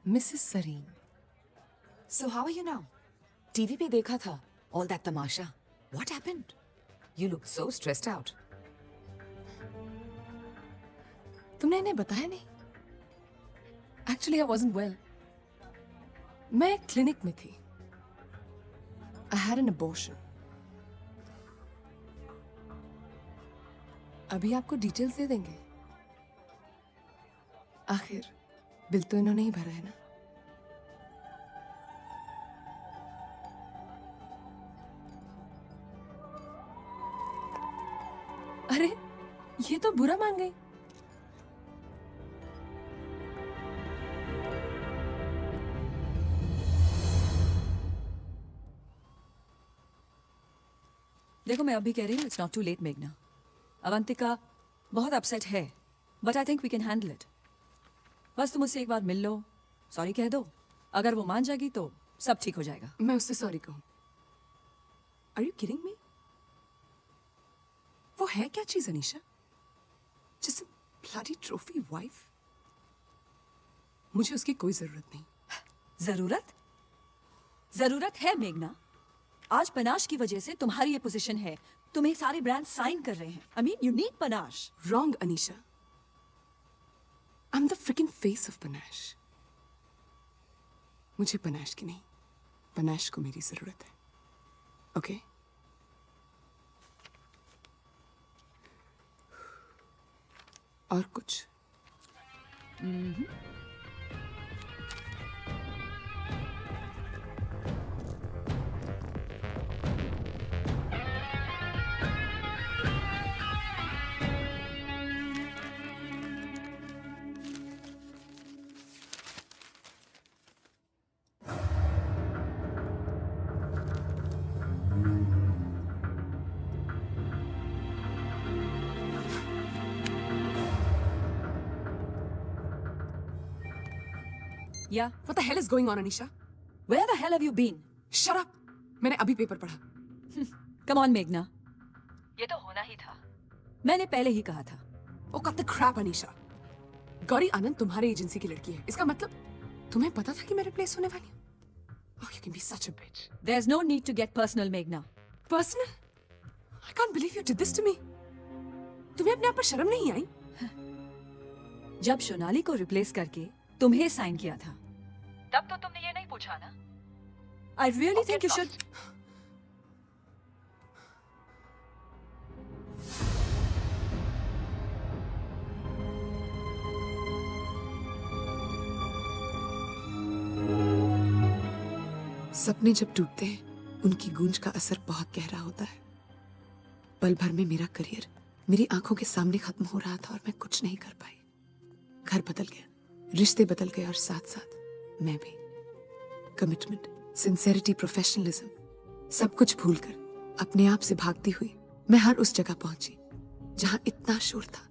Mrs. Sareen. So how are you now? TV पे देखा था all that tamasha. What happened? You look so stressed out. तुमने इन्हें बताया नहीं? Actually, I wasn't well. मैं क्लिनिक में थी. I had an abortion. अभी आपको डिटेल्स दे देंगे. आखिर बिल तो इन्होंने ही भरा है ना? अरे ये तो बुरा मान गई. देखो मैं अभी कह रही हूँ इट्स नॉट टू लेट मेघना. अवंतिका बहुत अपसेट है but I think we can handle it. बस तुम उससे एक बार मिल लो, सॉरी कह दो. अगर वो मान जाएगी तो सब ठीक हो जाएगा. मैं उससे सॉरी कहूँ? Are you kidding me? वो है क्या चीज Anisha? Just a bloody trophy wife? मुझे उसकी कोई जरूरत नहीं. जरूरत? जरूरत है मेघना. आज पनाश की वजह से तुम्हारी ये पोजीशन है. तुम्हें सारे ब्रांड साइन कर रहे हैं. I mean, you need panache. Wrong, Anisha. I'm the freaking face of Panache. मुझे पनाश की नहीं, पनाश को मेरी जरूरत है. Okay? और कुछ? Yeah. What the hell is going on, Anisha? Where the hell have you been? Shut up. मैंने अभी पेपर पढ़ा. Come on, मेघना. ये तो होना ही था. मैंने पहले ही कहा था. Oh, cut the crap, Anisha. Gauri आनंद तुम्हारी एजेंसी की लड़की है. इसका मतलब तुम्हें पता था कि मैं रिप्लेस होने वाली हूँ? Oh, you can be such a bitch. There's no need to get personal, मेघना. Personal? I can't believe you did this to me. तुम्हें अपने आप पर शर्म नहीं आई? जब सोनाली को रिप्लेस करके तुम्हें साइन किया था, तब तो तुमने ये नहीं पूछा ना? I really think you should. सपने जब टूटते हैं उनकी गूंज का असर बहुत गहरा होता है। पल भर में मेरा करियर मेरी आंखों के सामने खत्म हो रहा था और मैं कुछ नहीं कर पाई। घर बदल गया, रिश्ते बदल गए और साथ साथ मैं भी। कमिटमेंट, सिंसेरिटी, प्रोफेशनलिज्म, सब कुछ भूलकर अपने आप से भागती हुई मैं हर उस जगह पहुंची जहां इतना शोर था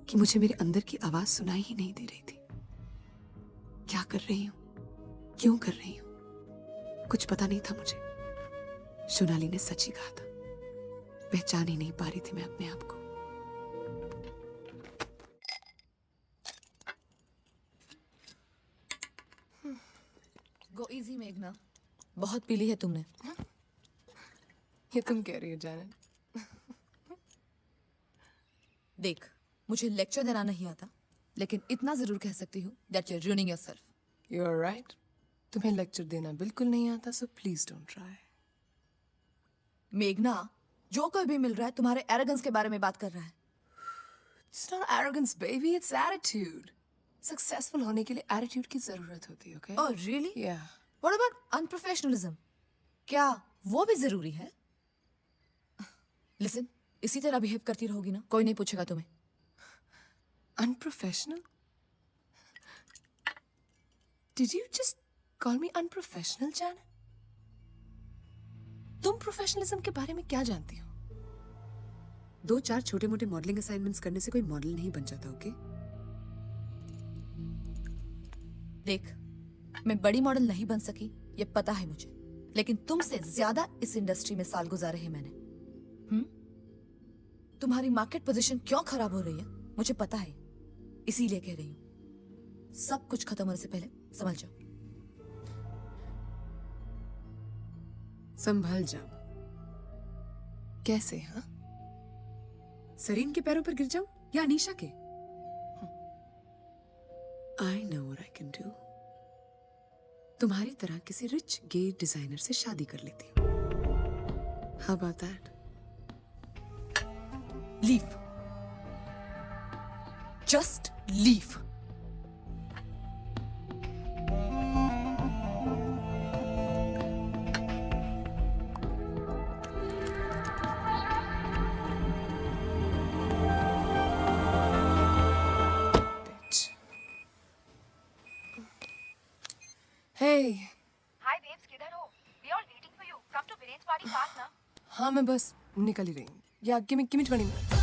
कि मुझे मेरे अंदर की आवाज सुनाई ही नहीं दे रही थी। क्या कर रही हूं, क्यों कर रही हूं, कुछ पता नहीं था मुझे। सोनाली ने सच ही कहा था, पहचान ही नहीं पा रही थी मैं अपने आप को। गो इजी मेघना, बहुत पी ली है तुमने। ये तुम कह रही हो जानेट? देख, मुझे लेक्चर देना नहीं आता, लेकिन इतना जरूर कह सकती हूँ that you're ruining yourself. You are right. तुम्हें लेक्चर देना बिल्कुल नहीं आता, so please don't try. मेघना, जो कोई भी मिल रहा है तुम्हारे एरोगेंस के बारे में बात कर रहा है। It's not arrogance, baby. It's attitude. Successful होने के लिए attitude की जरूरत होती है, okay? Oh, really? Yeah. What about unprofessionalism? क्या वो भी जरूरी है? Listen, इसी तरह बिहेव करती रहोगी ना, कोई नहीं पूछेगा तुम्हें। Unprofessional? Did you just call me unprofessional, Janet? तुम प्रोफेशनलिज्म के बारे में क्या जानती हो? 2-4 छोटे मोटे मॉडलिंग असाइनमेंट्स करने से कोई मॉडल नहीं बन जाता, ओके? देख, मैं बड़ी मॉडल नहीं बन सकी, ये पता है मुझे, लेकिन तुमसे ज्यादा इस इंडस्ट्री में साल गुजारे हैं मैंने। तुम्हारी मार्केट पोजीशन क्यों खराब हो रही है मुझे पता है, इसीलिए कह रही हूं, सब कुछ खत्म होने से पहले संभल जाओ। संभल जाओ कैसे? हाँ, सरीन के पैरों पर गिर जाऊं या अनीशा के? I know what I can do. तुम्हारी तरह किसी रिच गे डिजाइनर से शादी कर लेती हूँ। How about that? Leave. Just leave. Hey. Hi babes, किधर हो? We all waiting for you. Come to Viren's party fast ना. हाँ, मैं बस निकल ही रही हूँ। Yeah, give me 20 minutes.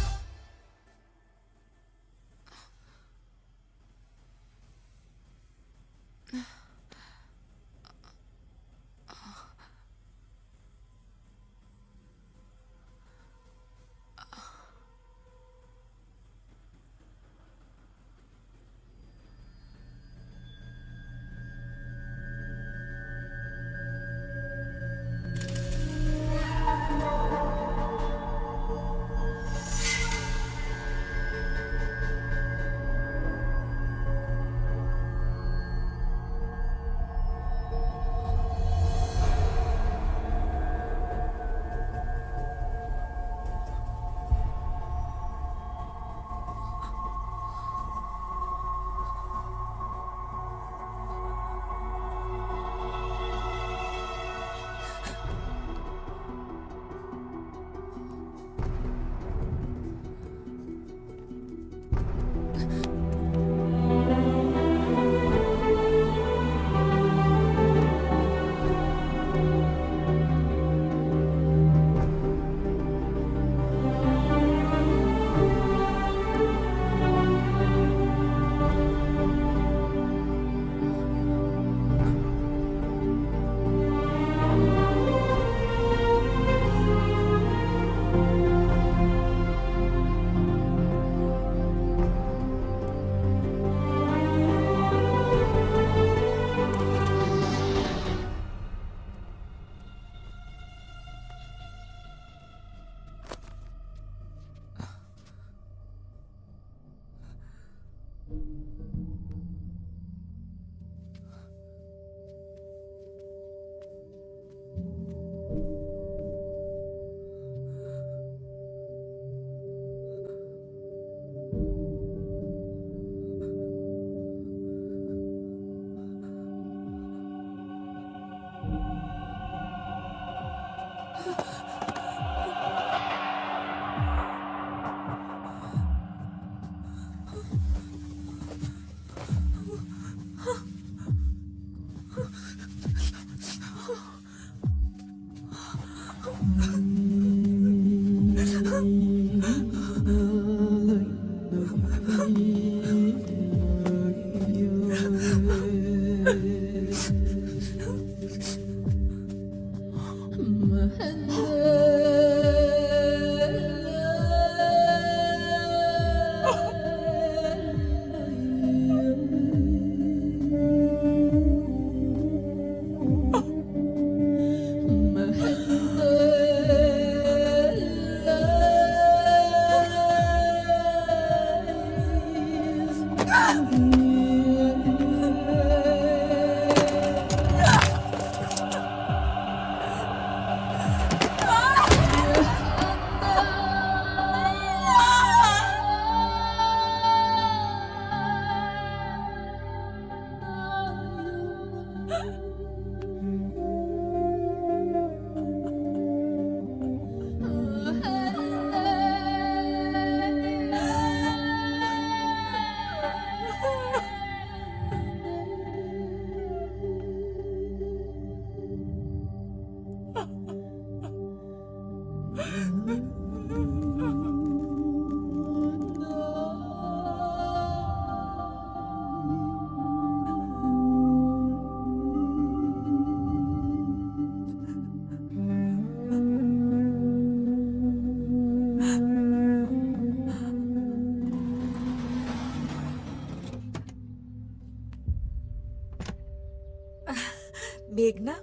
मेघना,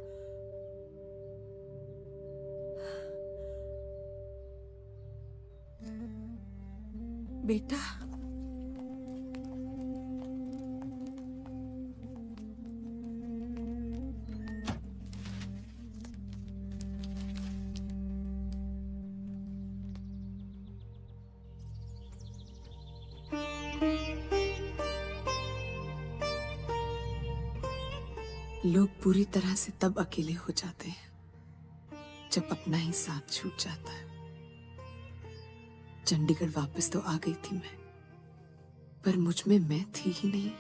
बेटा, लोग पूरी तरह से तब अकेले हो जाते हैं जब अपना ही साथ छूट जाता है। चंडीगढ़ वापस तो आ गई थी मैं, पर मुझ में मैं थी ही नहीं।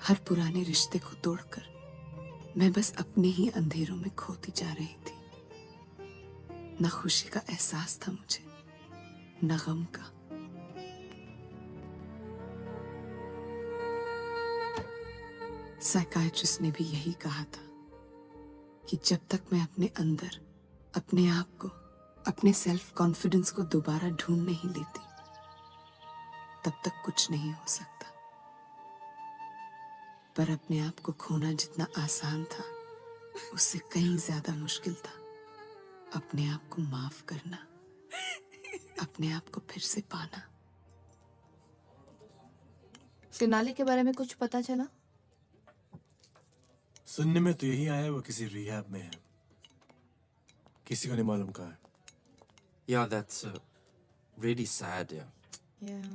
हर पुराने रिश्ते को तोड़कर मैं बस अपने ही अंधेरों में खोती जा रही थी। न खुशी का एहसास था मुझे, न गम का। साइकाइट्रिस्ट ने भी यही कहा था कि जब तक मैं अपने अंदर अपने आप को, अपने सेल्फ कॉन्फिडेंस को दोबारा ढूंढ नहीं लेती, तब तक कुछ नहीं हो सकता। पर अपने आप को खोना जितना आसान था, उससे कहीं ज्यादा मुश्किल था अपने आप को माफ करना, अपने आप को फिर से पाना। सोनाली के बारे में कुछ पता चला? सुनने में तो यही आया वो किसी रिहैब में है। किसी को नहीं मालूम कहाँ है। Yeah, that's really sad. Yeah.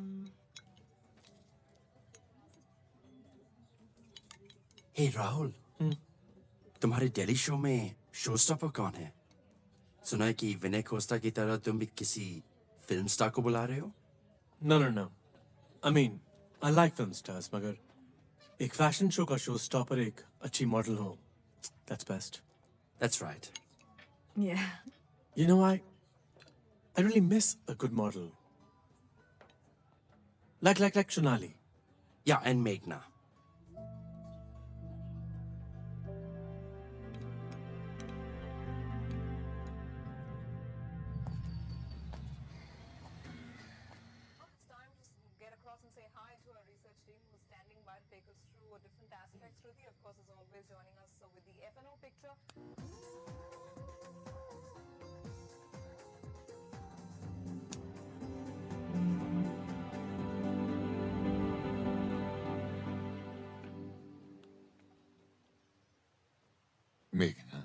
Hey Rahul, तुम्हारे दिल्ली शो में शो स्टॉपर कौन है? सुना है कि विनय कोस्टा की तरह तुम भी किसी फिल्म स्टार को बुला रहे हो? No. I mean, I like film stars, मगर एक फैशन शो का शो स्टॉपर एक अच्छी मॉडल हो, that's best. That's right. Yeah. You know, I really miss a good model. Like Sonali. Yeah, and Meghna. मेघना,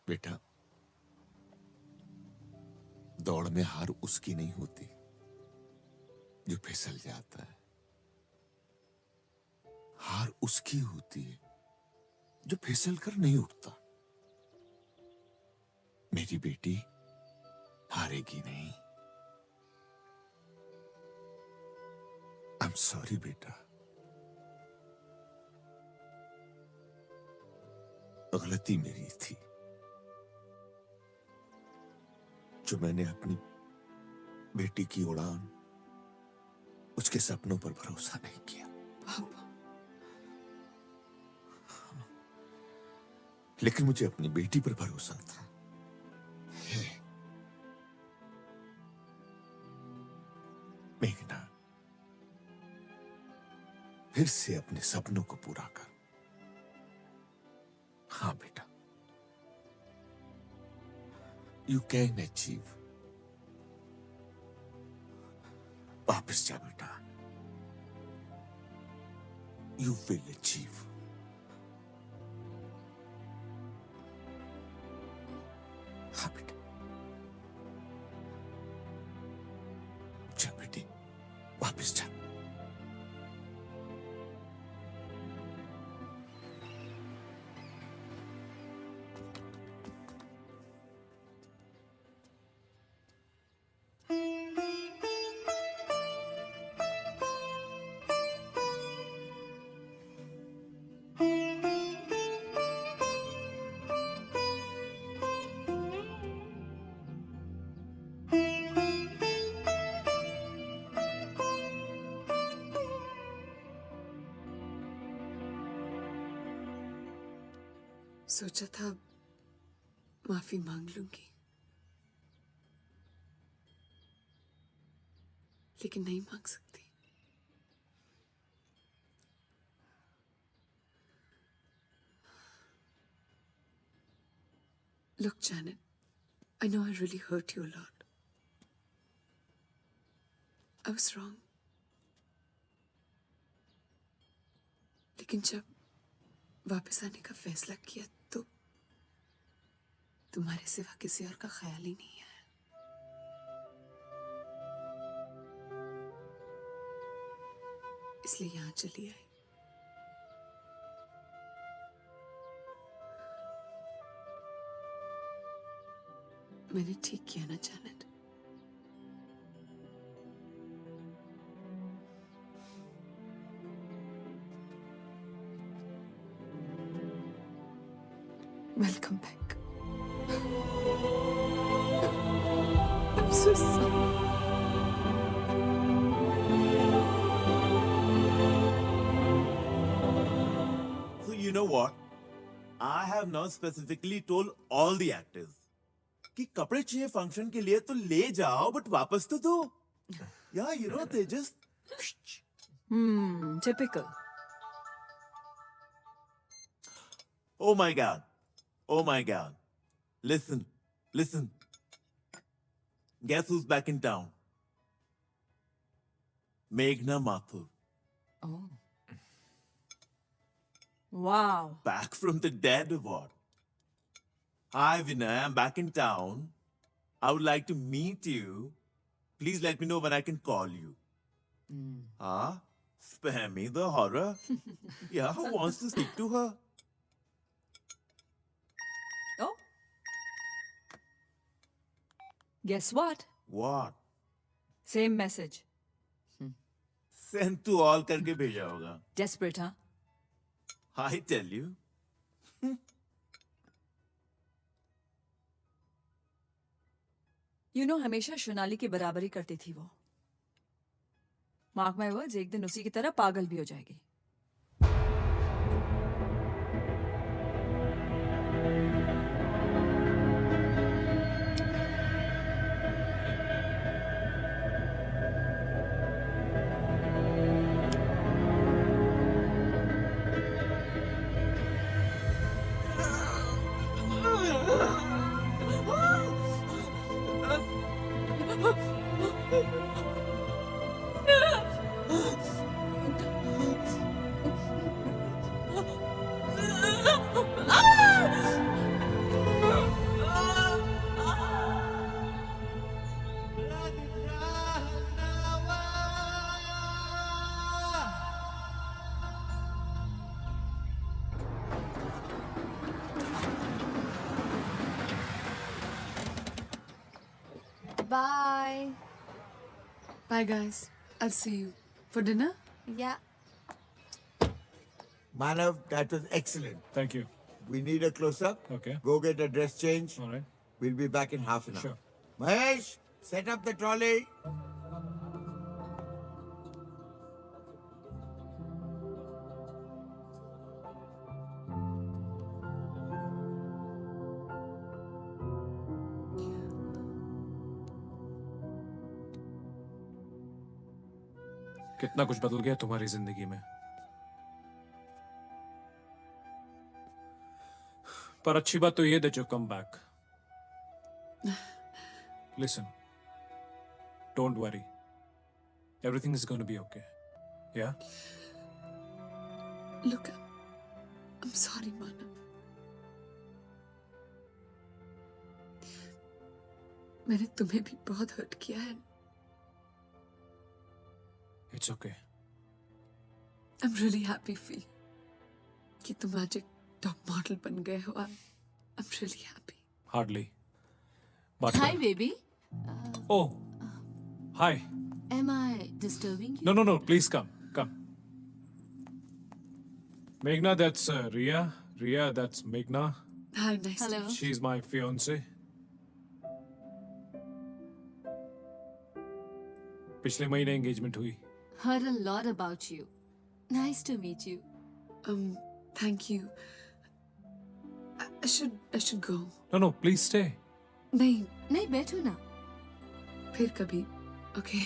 बेटा, दौड़ में हार उसकी नहीं होती जो फिसल जाता है। हार उसकी होती है जो फिसल कर नहीं उठता। मेरी बेटी हारेगी नहीं। I'm sorry, बेटा। गलती मेरी थी जो मैंने अपनी बेटी की उड़ान उसके सपनों पर भरोसा नहीं किया। लेकिन मुझे अपनी बेटी पर भरोसा था। मेघना, फिर से अपने सपनों को पूरा कर। हाँ बेटा, यू कैन अचीव। वापस जा बेटा, यू विल अचीव। हाँ बेटा, जा बेटी, वापस जा। सोचा था माफी मांग लूंगी, लेकिन नहीं मांग सकती। Look, Janet, I know I really hurt you a lot. I was wrong. लेकिन जब वापस आने का फैसला किया तो तुम्हारे सिवा किसी और का ख्याल ही नहीं आया। इसलिए यहां चली आई। मैंने ठीक किया ना Janet? Welcome back. I'm so sorry. So you know what? I have now specifically told all the actors कि कपड़े चाहिए फंक्शन के लिए तो ले जाओ, बट वापस तो दो। Yeah, you know, they just. Typical. Oh my God. Oh my God. Listen, listen. Guess who's back in town? Meghna Mathur. Oh. Wow. Back from the dead or what? Hi Vinay, I'm back in town. I would like to meet you. Please let me know when I can call you. Huh? Spare me the horror. Yeah, who wants to speak to her? Oh. Guess what? What? Same message. Send to all करके भेजा होगा. Desperate, huh? I tell you. You know, हमेशा शोनाली की बराबरी करती थी वो. Mark my words, एक दिन उसी की तरह पागल भी हो जाएगी. Bye. Bye, guys. I'll see you for dinner. Yeah. Manav, that was excellent. Thank you. we need a close-up. Okay. Go get a dress change. All right. We'll be back in half an hour. Sure. Mahesh, set up the trolley. कितना कुछ बदल गया तुम्हारी जिंदगी में, पर अच्छी बात तो ये that you come back. Listen, don't worry. Everything is going to be okay. Yeah? Look, I'm sorry, Manav. मैंने तुम्हें भी बहुत हर्ट किया है. It's okay. I'm really happy for you कि तुम आज एक टॉप मॉडल बन गए हो. I'm really happy. Hardly. But Hi, baby. Oh, hi. Am I disturbing you? No. Please come. Meghna, that's Ria. Ria, that's Meghna. Hi, nice to meet you. She's my fiance. पिछले महीने engagement हुई. Heard a lot about you. Nice to meet you. Thank you. I should go. No, please stay. नहीं, बैठो ना. फिर कभी. Okay.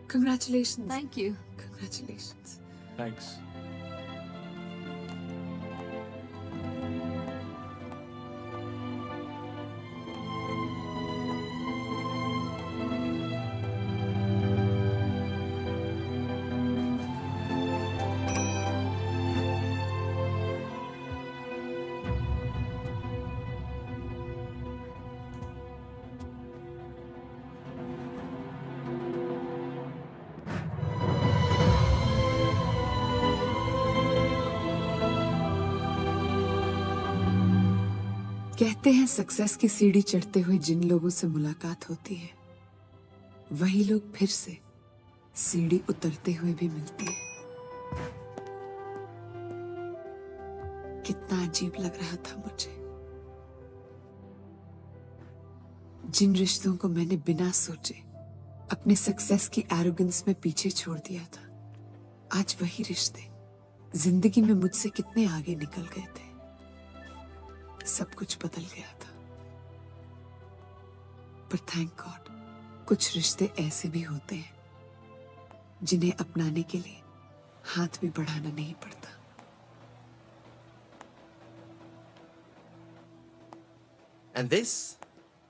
Congratulations. Thank you. Congratulations. Thanks. कहते हैं सक्सेस की सीढ़ी चढ़ते हुए जिन लोगों से मुलाकात होती है वही लोग फिर से सीढ़ी उतरते हुए भी मिलते हैं. कितना अजीब लग रहा था मुझे. जिन रिश्तों को मैंने बिना सोचे अपने सक्सेस की एरोगेंस में पीछे छोड़ दिया था, आज वही रिश्ते जिंदगी में मुझसे कितने आगे निकल गए थे. सब कुछ बदल गया था. पर थैंक गॉड कुछ रिश्ते ऐसे भी होते हैं जिन्हें अपनाने के लिए हाथ भी बढ़ाना नहीं पड़ता. And this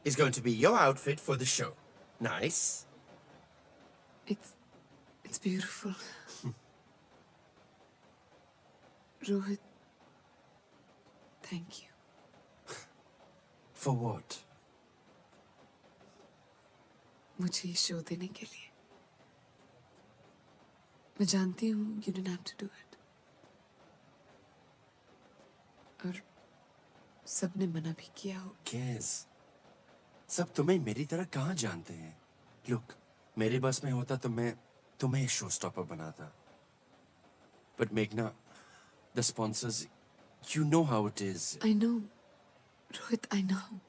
is going to be your outfit for the show. Nice. It's beautiful. Rohit, thank you. For what? मुझे ये शो देने के लिए. मैं जानती हूँ you didn't have to do it. और सबने मना भी किया हो. Guess. सब तुम्हें मेरी तरह कहाँ जानते हैं? Look, मेरे बस में होता तो मैं तुम्हें शो स्टॉपर बनाता. But Meghna, the sponsors, you know how it is. I know. Rohit, I know.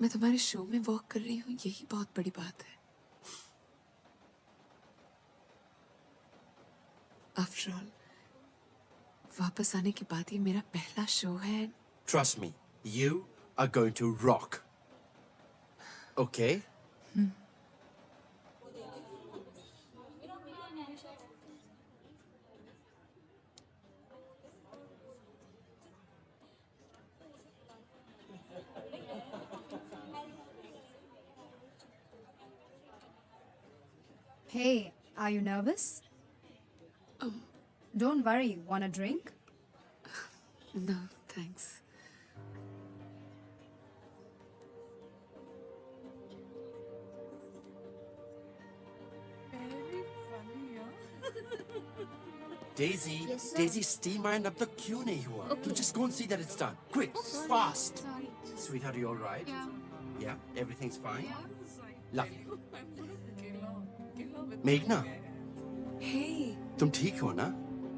मैं तुम्हारे शो में वॉक कर रही हूँ, यही बहुत बड़ी बात है. After all, वापस आने के बाद ये मेरा पहला शो है. Trust me, you are going to rock. Okay? Hey, are you nervous? Don't worry. Want a drink? No, thanks. Daisy, Yes, sir. Daisy, steam iron up the क्यों नहीं हुआ? Okay. You just go and see that it's done. Quick, Sorry. fast. Sorry. Sweetheart, you all right? Yeah. Yeah, everything's fine? Lovely. Meghna, Hey. तुम ठीक हो ना?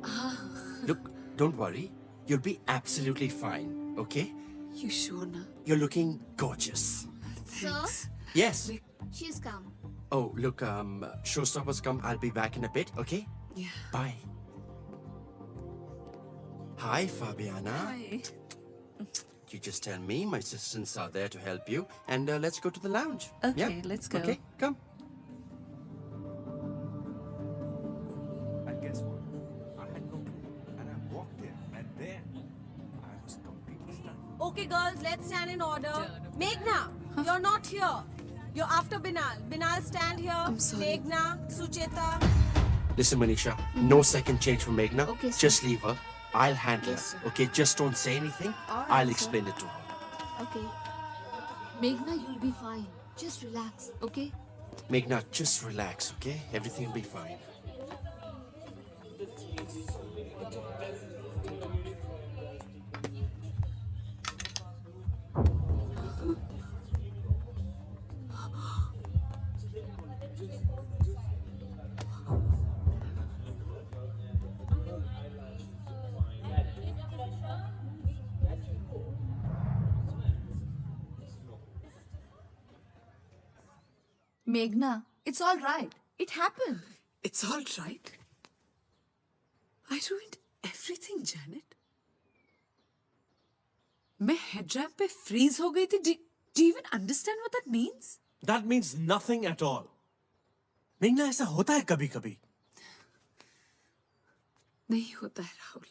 हाँ. Look, don't worry. You'll be absolutely fine, okay? You sure na? You're looking gorgeous. Sir, Yes. she's come. Oh, look, showstoppers come. I'll be back in a bit, okay? Yeah. Bye. Hi, Fabiana. Hi. You just tell me. My assistants are there to help you. And let's go to the lounge. Okay, Yeah? let's go. Okay, come. And guess what? I had no clue. And I walked there, and there, I was completely stunned. Okay, girls, let's stand in order. Meghna, you're not here. You're after Binal. Binal, stand here. I'm sorry. Meghna, Sucheta. Listen, Manisha. No second change for Meghna. Okay, sir. Just leave her. I'll handle Yes, her. sir. Okay, just don't say anything. All right, I'll sir. explain it to her. Okay. Meghna, you'll be fine. Just relax, okay? Meghna, just relax, okay? Everything will be fine. Meghna, it's all right. It happened. It's all right. I ruined everything, Janet. मैं head ramp पे freeze हो गई थी. Do you even understand what that means? That means nothing at all. मेघना, ऐसा होता है कभी कभी. नहीं होता है Rahul.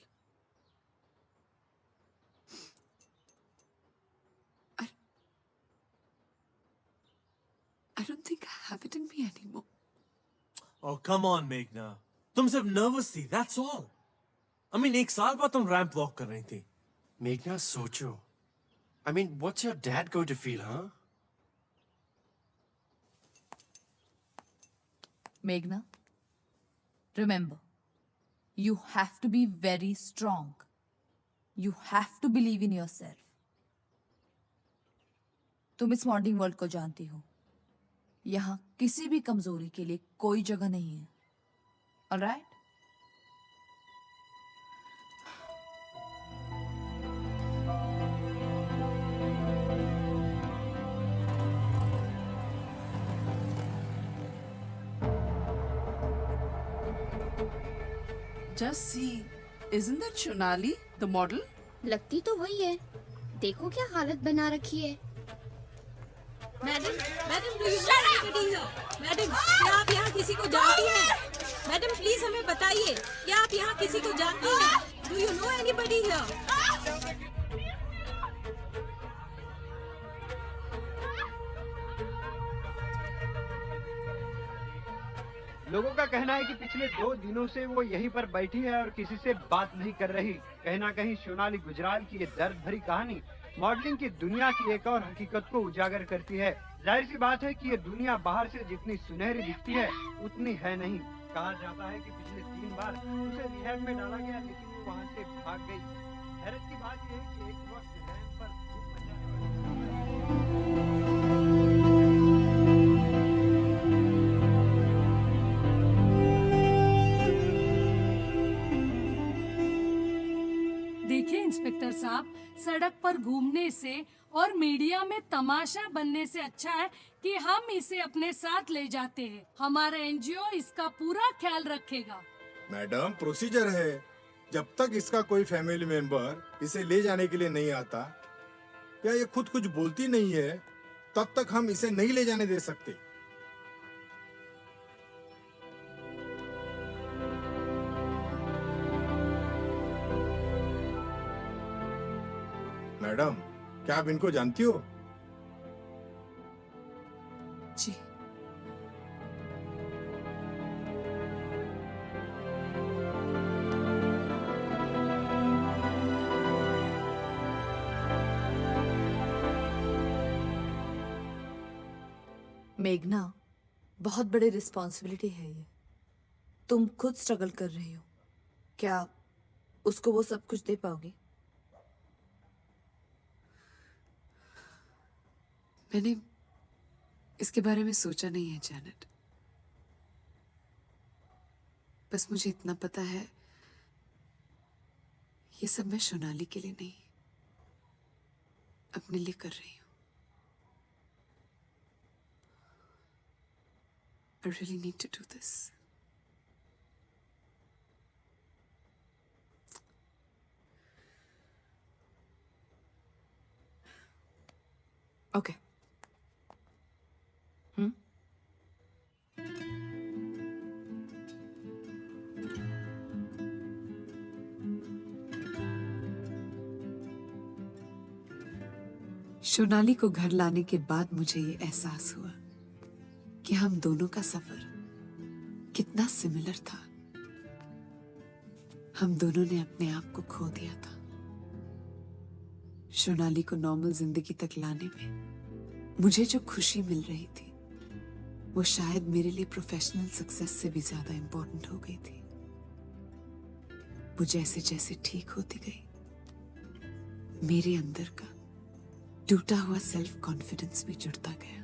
I don't think I have it in me anymore. Oh, come on, Meghna. तुम सिर्फ nervous थी, that's all. I mean, 1 साल बाद तुम ramp walk कर रही थी. Meghna, socho. I mean, what's your dad going to feel, huh? Meghna, remember, you have to be very strong. You have to believe in yourself. तुम इस मॉडर्निंग world को जानती हो. यहाँ किसी भी कमजोरी के लिए कोई जगह नहीं है. Alright? Just see, isn't that Shonali, the model? लगती तो वही है. देखो क्या हालत बना रखी है. Madam, madam, do you know anybody here? Madam, क्या आप यहाँ किसी को जानती हैं? मैडम, प्लीज हमें बताइए, क्या आप यहाँ किसी को जानती हैं? Do you know anybody here? लोगों का कहना है कि पिछले 2 दिनों से वो यहीं पर बैठी है और किसी से बात नहीं कर रही. कहीं ना कहीं सोनाली गुजराल की ये दर्द भरी कहानी मॉडलिंग की दुनिया की एक और हकीकत को उजागर करती है. जाहिर सी बात है कि ये दुनिया बाहर से जितनी सुनहरी दिखती है उतनी है नहीं. कहा जाता है कि पिछले 3 बार उसे रिहैब में डाला गया, लेकिन वो वहाँ से भाग गई. हैरत की बात यह है कि एक वक्त रैंप पर धूप मचाने देखिए इंस्पेक्टर साहब, सड़क पर घूमने से और मीडिया में तमाशा बनने से अच्छा है कि हम इसे अपने साथ ले जाते हैं. हमारा एनजीओ इसका पूरा ख्याल रखेगा. मैडम, प्रोसीजर है. जब तक इसका कोई फैमिली मेंबर इसे ले जाने के लिए नहीं आता या ये खुद कुछ बोलती नहीं है, तब तक हम इसे नहीं ले जाने दे सकते. मैडम, क्या आप इनको जानती हो? जी. मेघना, बहुत बड़ी रिस्पॉन्सिबिलिटी है ये. तुम खुद स्ट्रगल कर रही हो. क्या उसको वो सब कुछ दे पाओगी? मैंने इसके बारे में सोचा नहीं है जैनेट. बस मुझे इतना पता है ये सब मैं सोनाली के लिए नहीं, अपने लिए कर रही हूँ। I really need to do this. Okay. Sonali को घर लाने के बाद मुझे ये एहसास हुआ कि हम दोनों का सफर कितना सिमिलर था। हम दोनों ने अपने आप को खो दिया था। सोनाली को नॉर्मल जिंदगी तक लाने में मुझे जो खुशी मिल रही थी वो शायद मेरे लिए प्रोफेशनल सक्सेस से भी ज्यादा इंपॉर्टेंट हो गई थी। वो जैसे जैसे ठीक होती गई, मेरे अंदर का टूटा हुआ सेल्फ कॉन्फिडेंस भी जुड़ता गया।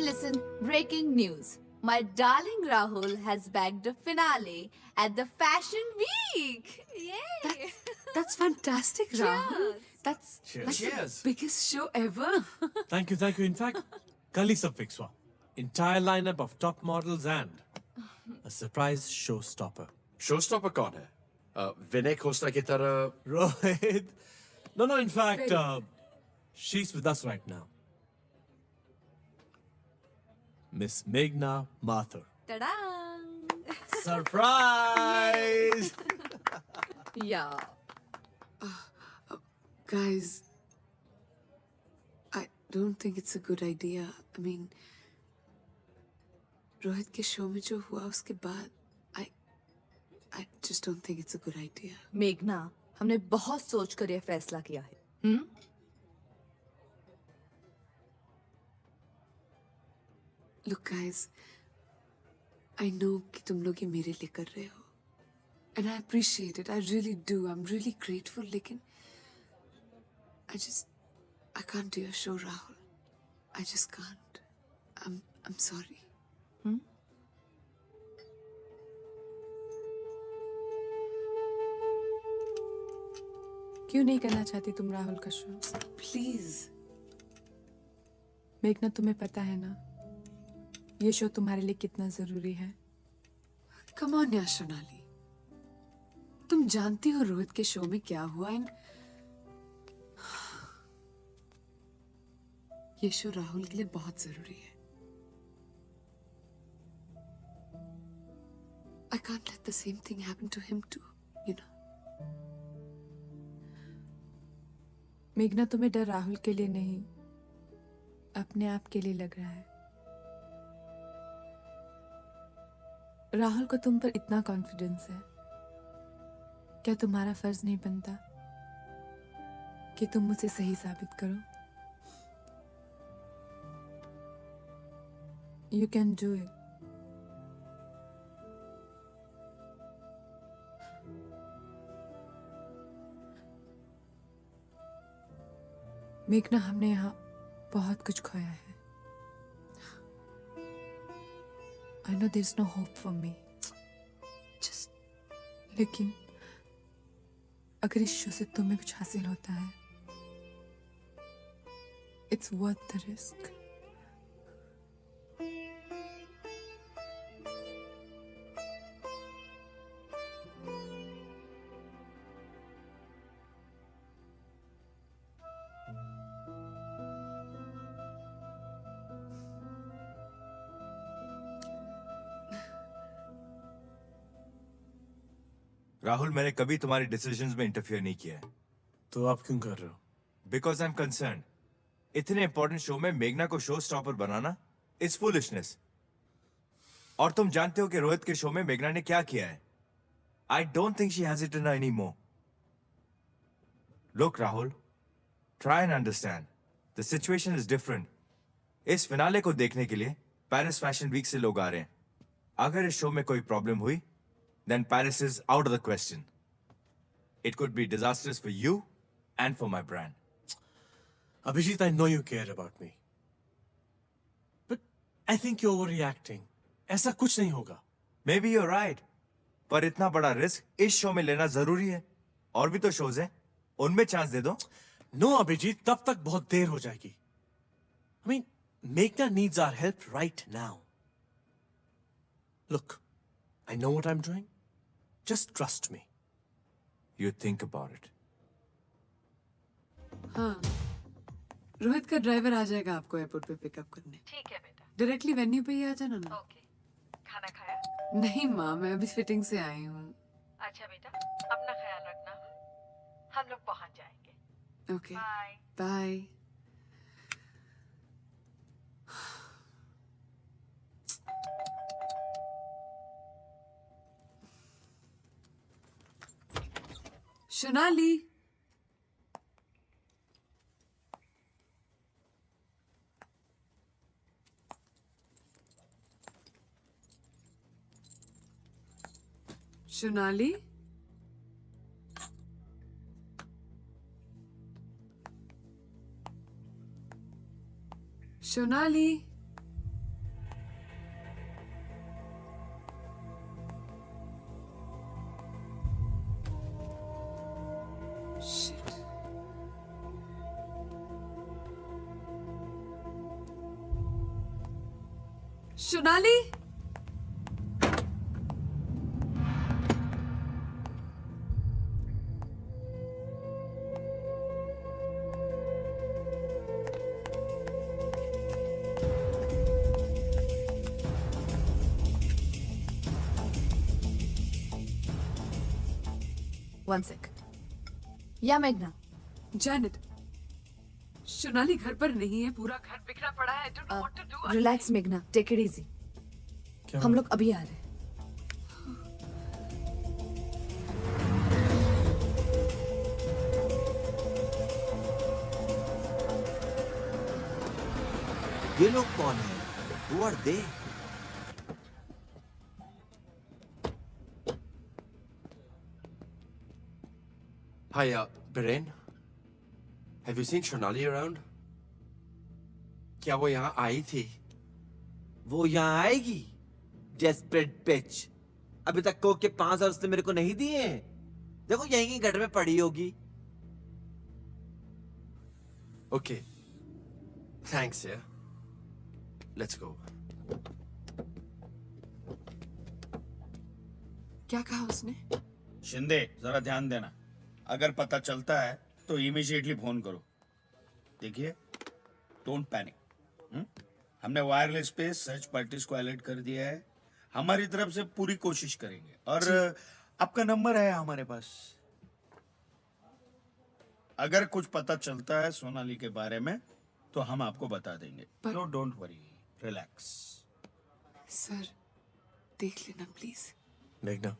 Listen, breaking news. My darling Rahul has bagged a finale at the Fashion Week. Yay! That's fantastic, Rahul. That's Cheers. like Cheers. the biggest show ever. Thank you, thank you. In fact, कल ही सब fix हुआ. Entire lineup of top models and a surprise showstopper. Showstopper कौन है? विनय खोसला की तरह Rohit. No, in fact, she's with us right now. Miss Meghna Mathur. Ta-da! Surprise! Yeah. Guys, I don't think it's a good idea. I mean, Rohit के show में जो हुआ उसके बाद I just don't think it's a good idea. मेघना, हमने बहुत सोच कर यह फैसला किया है। Look, guys, I know कि तुम लोग ये मेरे लिए कर रहे हो, and I appreciate it. I really do. I'm really grateful. लेकिन I can't do your show, Rahul. I just can't. I'm sorry. क्यों नहीं करना चाहती तुम राहुल का शो? Please. मेघना, तुम्हें पता है ना ये शो तुम्हारे लिए कितना जरूरी है? Come on, यार सोनाली, तुम जानती हो रोहित के शो में क्या हुआ। ये शो राहुल के लिए बहुत जरूरी है। I can't let the same thing happen to him too, you know. मेघना, तुम्हें डर राहुल के लिए नहीं, अपने आप के लिए लग रहा है। राहुल को तुम पर इतना कॉन्फिडेंस है, क्या तुम्हारा फर्ज नहीं बनता कि तुम मुझे सही साबित करो? You can do it. मेघना, हमने यहाँ बहुत कुछ खोया है। I know there's no hope for me. लेकिन अगर इस शो से तुम्हें कुछ हासिल होता है, it's worth the risk. Rahul, मैंने कभी तुम्हारी डिसीजंस में इंटरफियर नहीं किया है। तो आप क्यों कर रहे हो? Because I am concern. इतने इंपॉर्टेंट शो में मेघना को show stopper banana is foolishness. और तुम जानते हो कि रोहित के शो में मेघना ने क्या किया है। I don't think she has it in any more. Look, Rahul, try and understand. The situation is different. इस फिनाले को देखने के लिए पेरिस फैशन वीक से लोग आ रहे हैं. अगर इस शो में कोई प्रॉब्लम हुई, then Paris is out of the question. It could be disastrous for you and for my brand. Abhijit, I know you care about me. But I think you're overreacting. ऐसा कुछ नहीं होगा. Maybe you're right. पर इतना बड़ा risk इस show में लेना जरूरी है. और भी तो शोज हैं. उनमें चांस दे दो. No, Abhijit, तब तक बहुत देर हो जाएगी. I mean, Meghna needs our help right now. Look, I know what I'm doing. Just trust me. You think about it. हाँ, रोहित का ड्राइवर आ जाएगा आपको एयरपोर्ट पे पिकअप करने. ठीक है बेटा. डायरेक्टली वेन्यू पे ही आ जाना ना. ओके. खाना खाया? नहीं माँ, मैं अभी फिटिंग से आई हूँ. अच्छा बेटा, अपना ख्याल रखना. हम लोग पहुंच जाएंगे. Okay. Bye. Bye. Shonali. Shonali. Shonali. Shonali. One sec. या मेघना. Janet. शोनाली घर पर नहीं है. पूरा घर बिखरा पड़ा है. I don't know what to do. Relax मेघना. Take it easy. हम लोग अभी आ रहे हैं. ये लोग कौन हैं? Who are they? Hi, Biren. Have you seen Shonali around? क्या वो यहाँ आई थी? वो यहाँ आएगी? Desperate bitch. अभी तक कोक के 5,000 उसने मेरे को नहीं दिए हैं. देखो यहीं की गटर में पड़ी होगी. Okay. Thanks, yeah. Let's go. क्या कहा उसने? शिंदे, जरा ध्यान देना. अगर पता चलता है तो इमीडिएटली फोन करो. देखिए, डोंट पैनिक. हमने वायरलेस पे सर्च पार्टीज को अलर्ट कर दिया है. हमारी तरफ से पूरी कोशिश करेंगे. और आपका नंबर है हमारे पास. अगर कुछ पता चलता है सोनाली के बारे में तो हम आपको बता देंगे. No, don't worry, relax. Sir, देख लेना please. Meghna,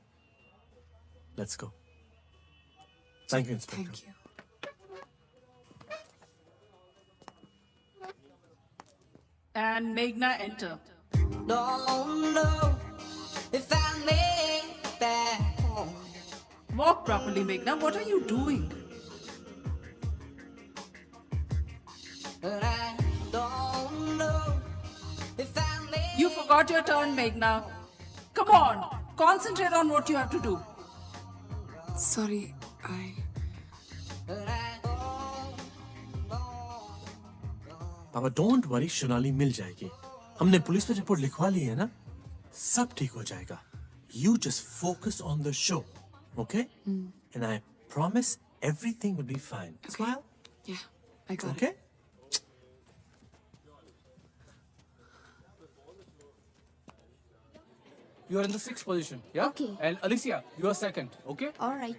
let's go. Thank you, Inspector. Thank you. And Meghna enter. Don't know if I made back home. Walk properly, Meghna. What are you doing? But I don't know if I made. You forgot your turn, Meghna. Come on, concentrate on what you have to do. Sorry, पापा, don't worry, Shonali मिल जाएगी. हमने police में report लिखवा ली है ना. सब ठीक हो जाएगा. You just focus on the show, okay? And I promise everything will be fine. Smile. Yeah, I got Okay? You are in the 6th position, yeah? Okay. And Alicia, you are 2nd, okay? All right.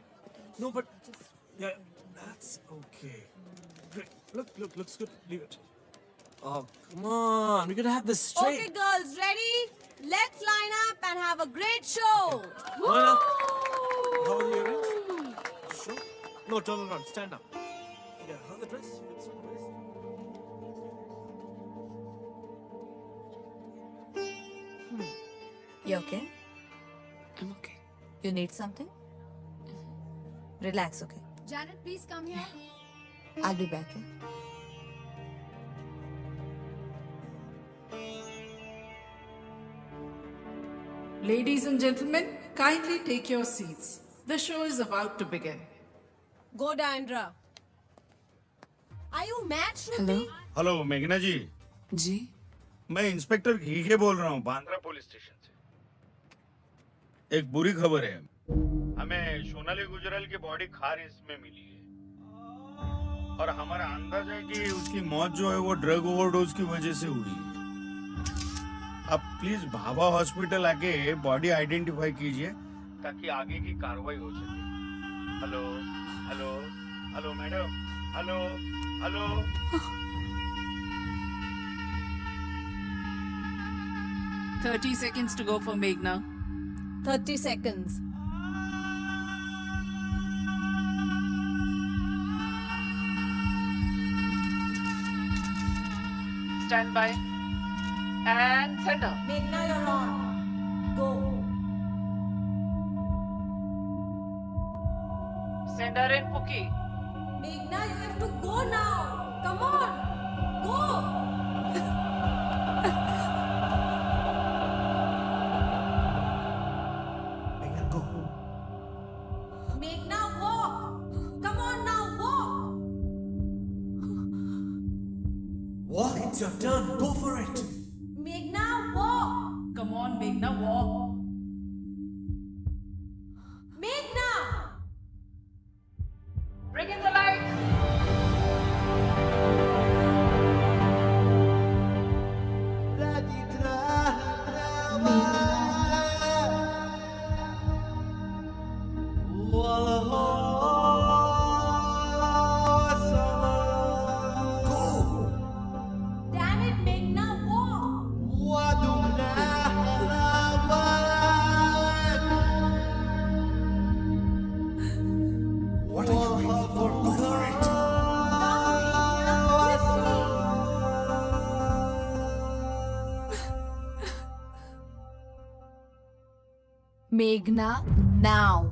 No, but yeah, that's okay. Great. Look, looks good. Leave it. Oh, come on. We're gonna have this straight. Okay, girls, ready? Let's line up and have a great show. Line up. How are the earrings? Sure. No, turn around. Stand up. Yeah, how's the dress? Fits on the dress? You okay? I'm okay. You need something? Relax, okay? Janet, please come here. I'll be back. Yeah? Ladies and gentlemen, kindly take your seats. The show is about to begin. Go, Diandra. Are you mad, Shruti? Hello hello मेघना जी जी मैं inspector घीके बोल रहा हूँ Bandra police station से। एक बुरी खबर है, हमें सोनाली गुजराल की बॉडी खारिज में मिली है और हमारा अंदाज है कि उसकी मौत जो है वो ड्रग ओवरडोज की वजह से हुई है। आप प्लीज भाभा हॉस्पिटल आके बॉडी आइडेंटिफाई कीजिए ताकि आगे की कार्रवाई हो सके। Hello hello hello madam, hello hello. 30 seconds to go for Meghna. 30 seconds. Stand by. And center. Meghna, you're on. Go. Send her in, Pookie. Meghna, you have to go now. Come on. Go. Meghna, walk. Come on now, walk. Walk, it's your turn. Go for it. Meghna, walk. Come on, Meghna, walk. Meghna. Bring in the lights. Damn it, Meghna, walk. What are you waiting for? Go for it. Meghna, now.